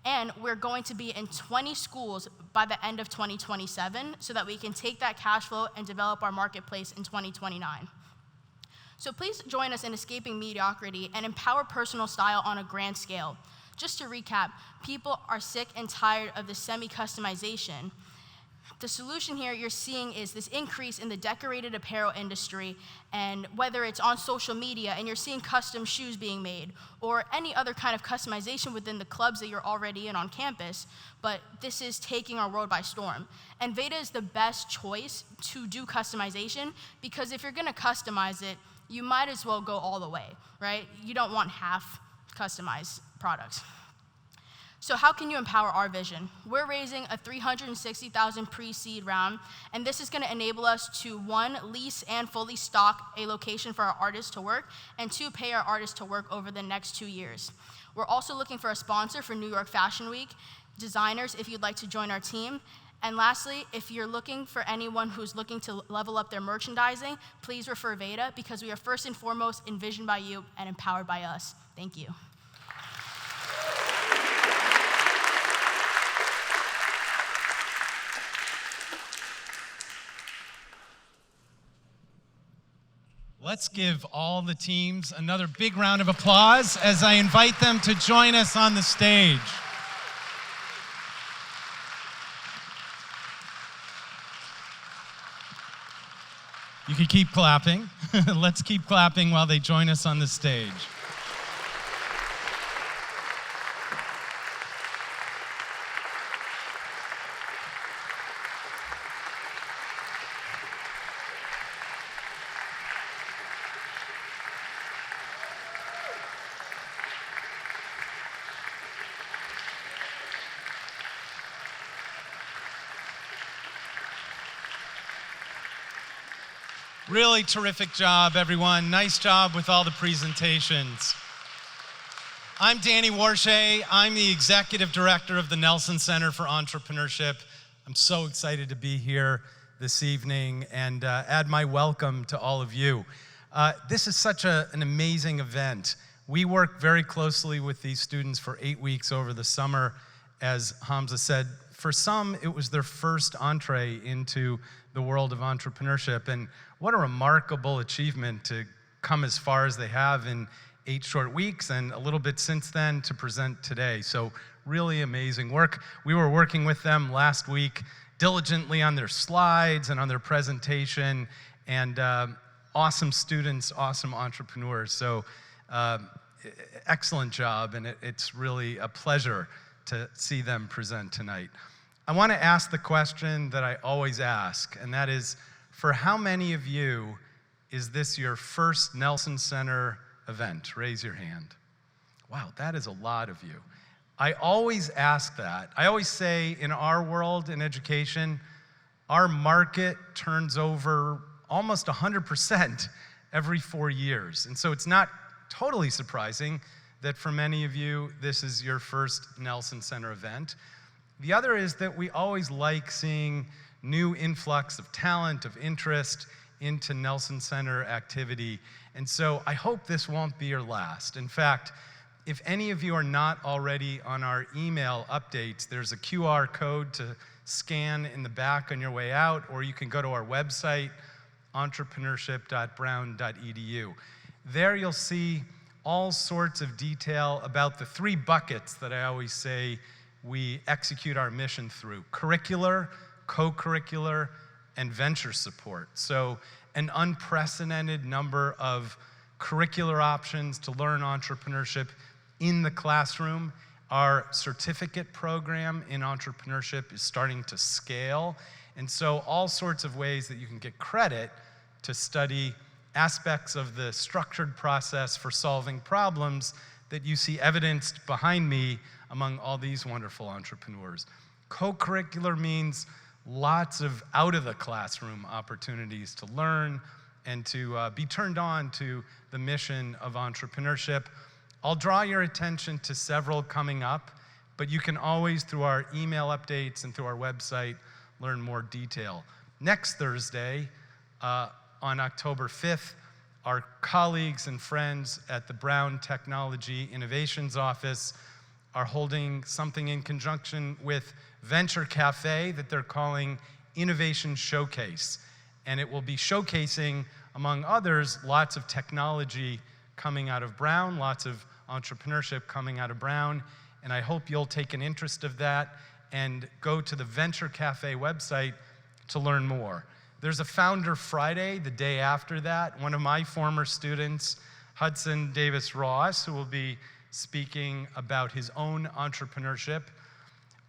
And we're going to be in 20 schools by the end of 2027 so that we can take that cash flow and develop our marketplace in 2029. So please join us in escaping mediocrity and empower personal style on a grand scale. Just to recap, people are sick and tired of the semi-customization. The solution here you're seeing is this increase in the decorated apparel industry, and whether it's on social media and you're seeing custom shoes being made, or any other kind of customization within the clubs that you're already in on campus, but this is taking our world by storm. And Veda is the best choice to do customization, because if you're gonna customize it, you might as well go all the way, right? You don't want half customized products. So how can you empower our vision? We're raising a $360,000 pre-seed round, and this is gonna enable us to, 1, lease and fully stock a location for our artists to work, and 2, pay our artists to work over the next 2 years. We're also looking for a sponsor for New York Fashion Week, designers if you'd like to join our team. And lastly, if you're looking for anyone who's looking to level up their merchandising, please refer Veda, because we are first and foremost envisioned by you and empowered by us. Thank you. Let's give all the teams another big round of applause as I invite them to join us on the stage. You can keep clapping. Let's keep clapping while they join us on the stage. Really terrific job, everyone. Nice job with all the presentations. I'm Danny Warshay. I'm the Executive Director of the Nelson Center for Entrepreneurship. I'm so excited to be here this evening and add my welcome to all of you. This is such an amazing event. We work very closely with these students for 8 weeks over the summer. As Hamza said, for some, it was their first entree into the world of entrepreneurship. And what a remarkable achievement to come as far as they have in 8 short weeks and a little bit since then to present today. So really amazing work. We were working with them last week diligently on their slides and on their presentation, and awesome students, awesome entrepreneurs. So excellent job, and it's really a pleasure to see them present tonight. I want to ask the question that I always ask, and that is, for how many of you is this your first Nelson Center event? Raise your hand. Wow, that is a lot of you. I always ask that. I always say in our world in education, our market turns over almost 100% every 4 years. And so it's not totally surprising that for many of you, this is your first Nelson Center event. The other is that we always like seeing new influx of talent, of interest into Nelson Center activity. And so I hope this won't be your last. In fact, if any of you are not already on our email updates, there's a QR code to scan in the back on your way out, or you can go to our website, entrepreneurship.brown.edu. There you'll see all sorts of detail about the 3 buckets that I always say we execute our mission through: curricular, co-curricular, and venture support. So an unprecedented number of curricular options to learn entrepreneurship in the classroom. Our certificate program in entrepreneurship is starting to scale. And so all sorts of ways that you can get credit to study aspects of the structured process for solving problems that you see evidenced behind me among all these wonderful entrepreneurs. Co-curricular means lots of out-of-the-classroom opportunities to learn and to be turned on to the mission of entrepreneurship. I'll draw your attention to several coming up, but you can always, through our email updates and through our website, learn more detail. Next Thursday, on October 5th, our colleagues and friends at the Brown Technology Innovations Office are holding something in conjunction with Venture Cafe that they're calling Innovation Showcase. And it will be showcasing, among others, lots of technology coming out of Brown, lots of entrepreneurship coming out of Brown. And I hope you'll take an interest of that and go to the Venture Cafe website to learn more. There's a Founder Friday the day after that. One of my former students, Hudson Davis Ross, who will be speaking about his own entrepreneurship.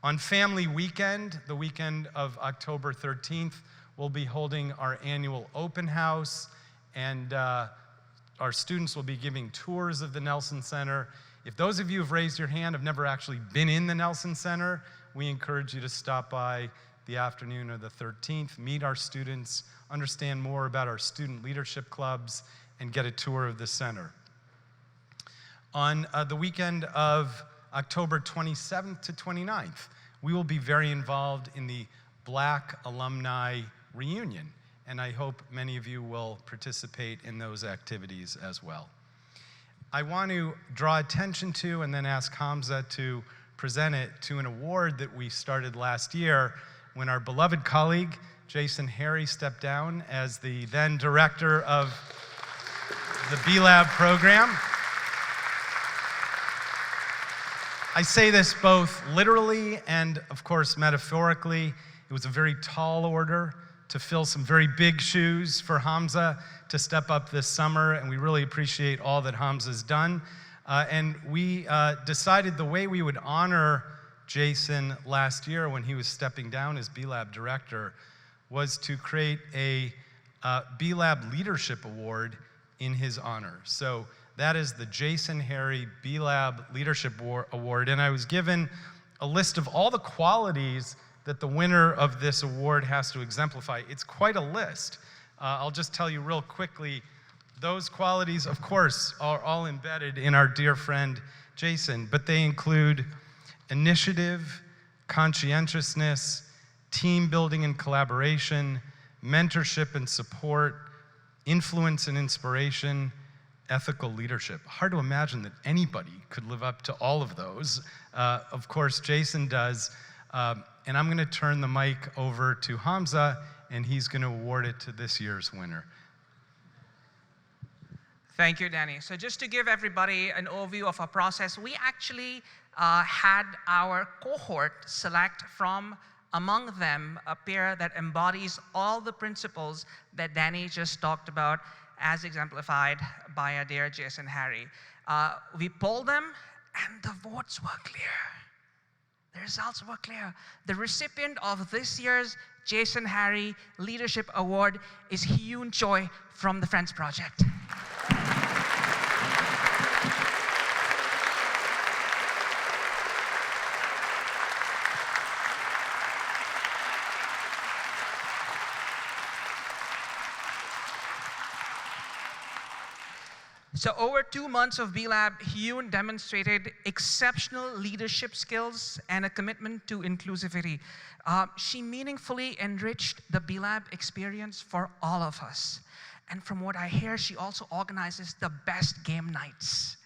On Family Weekend, the weekend of October 13th, we'll be holding our annual open house, and our students will be giving tours of the Nelson Center. If those of you who've raised your hand have never actually been in the Nelson Center, we encourage you to stop by the afternoon of the 13th, meet our students, understand more about our student leadership clubs, and get a tour of the center. On the weekend of October 27th to 29th, we will be very involved in the Black Alumni Reunion, and I hope many of you will participate in those activities as well. I want to draw attention to and then ask Hamza to present it to an award that we started last year when our beloved colleague, Jason Harry, stepped down as the then director of the B-Lab program. I say this both literally and, of course, metaphorically. It was a very tall order to fill some very big shoes for Hamza to step up this summer, and we really appreciate all that Hamza's done. And we decided the way we would honor Jason last year when he was stepping down as B-Lab director was to create a B-Lab Leadership Award in his honor. So that is the Jason Harry B-Lab Leadership Award, and I was given a list of all the qualities that the winner of this award has to exemplify. It's quite a list. I'll just tell you real quickly, those qualities, of course, are all embedded in our dear friend Jason, but they include initiative, conscientiousness, team building and collaboration, mentorship and support, influence and inspiration, ethical leadership. Hard to imagine that anybody could live up to all of those. Of course, Jason does. And I'm going to turn the mic over to Hamza, and he's going to award it to this year's winner. Thank you, Danny. So just to give everybody an overview of our process, we actually had our cohort select from among them a pair that embodies all the principles that Danny just talked about, as exemplified by our dear Jason Harry. We polled them, and the votes were clear. The results were clear. The recipient of this year's Jason Harry Leadership Award is Hyun Choi from the Friends Project. So over 2 months of B-Lab, Hyun demonstrated exceptional leadership skills and a commitment to inclusivity. She meaningfully enriched the B-Lab experience for all of us. And from what I hear, she also organizes the best game nights.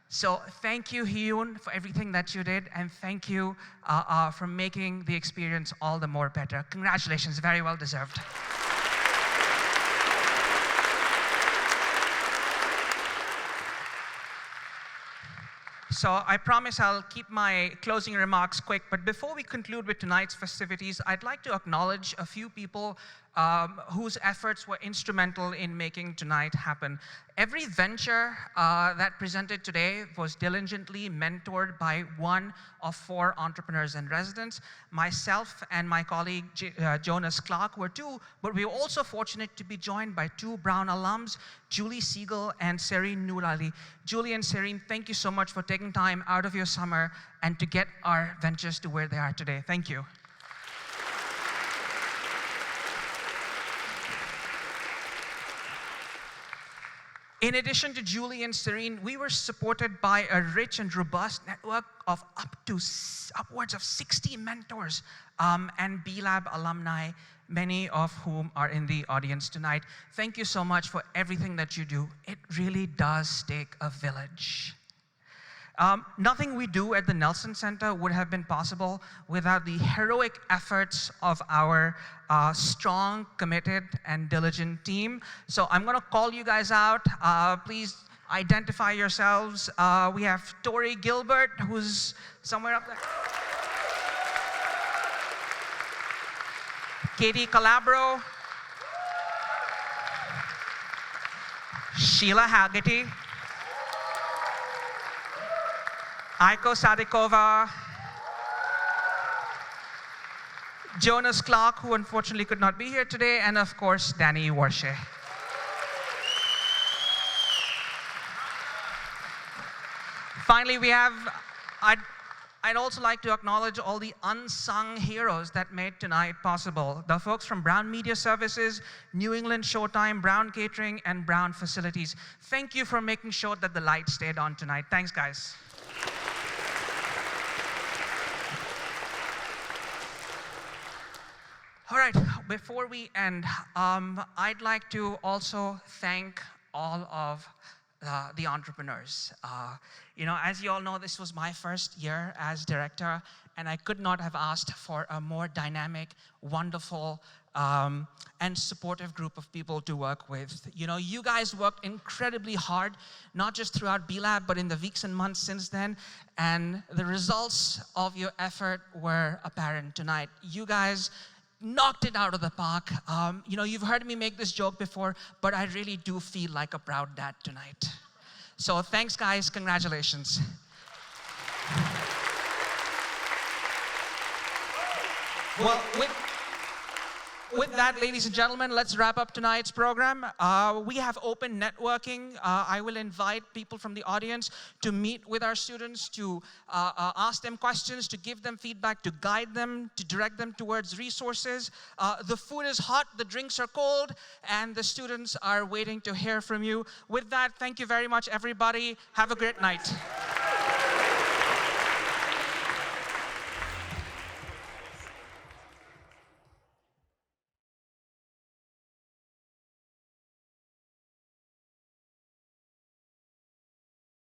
So thank you, Hyun, for everything that you did, and thank you for making the experience all the more better. Congratulations, very well deserved. So I promise I'll keep my closing remarks quick, but before we conclude with tonight's festivities, I'd like to acknowledge a few people whose efforts were instrumental in making tonight happen. Every venture that presented today was diligently mentored by one of 4 entrepreneurs in residence. Myself and my colleague Jonas Clark were 2, but we were also fortunate to be joined by 2 Brown alums, Julie Siegel and Serene Noorali. Julie and Serene, thank you so much for taking time out of your summer and to get our ventures to where they are today. Thank you. In addition to Julie and Serene, we were supported by a rich and robust network of upwards of 60 mentors and B-Lab alumni, many of whom are in the audience tonight. Thank you so much for everything that you do. It really does take a village. Nothing we do at the Nelson Center would have been possible without the heroic efforts of our strong, committed, and diligent team. So I'm going to call you guys out. Please identify yourselves. We have Tori Gilbert, who's somewhere up there. Katie Calabro. Sheila Haggerty. Aiko Sadikova, Jonas Clark, who unfortunately could not be here today, and of course, Danny Warshe. Finally, we have, I'd also like to acknowledge all the unsung heroes that made tonight possible. The folks from Brown Media Services, New England Showtime, Brown Catering, and Brown Facilities. Thank you for making sure that the light stayed on tonight. Thanks, guys. All right, before we end, I'd like to also thank all of the entrepreneurs. You know, as you all know, this was my first year as director, and I could not have asked for a more dynamic, wonderful, and supportive group of people to work with. You know, you guys worked incredibly hard, not just throughout B-Lab, but in the weeks and months since then, and the results of your effort were apparent tonight. You guys knocked it out of the park. You know, you've heard me make this joke before, but I really do feel like a proud dad tonight. So thanks, guys. Congratulations. With that, ladies and gentlemen, let's wrap up tonight's program. We have open networking. I will invite people from the audience to meet with our students, to ask them questions, to give them feedback, to guide them, to direct them towards resources. The food is hot, the drinks are cold, and the students are waiting to hear from you. With that, thank you very much, everybody. Have a great night.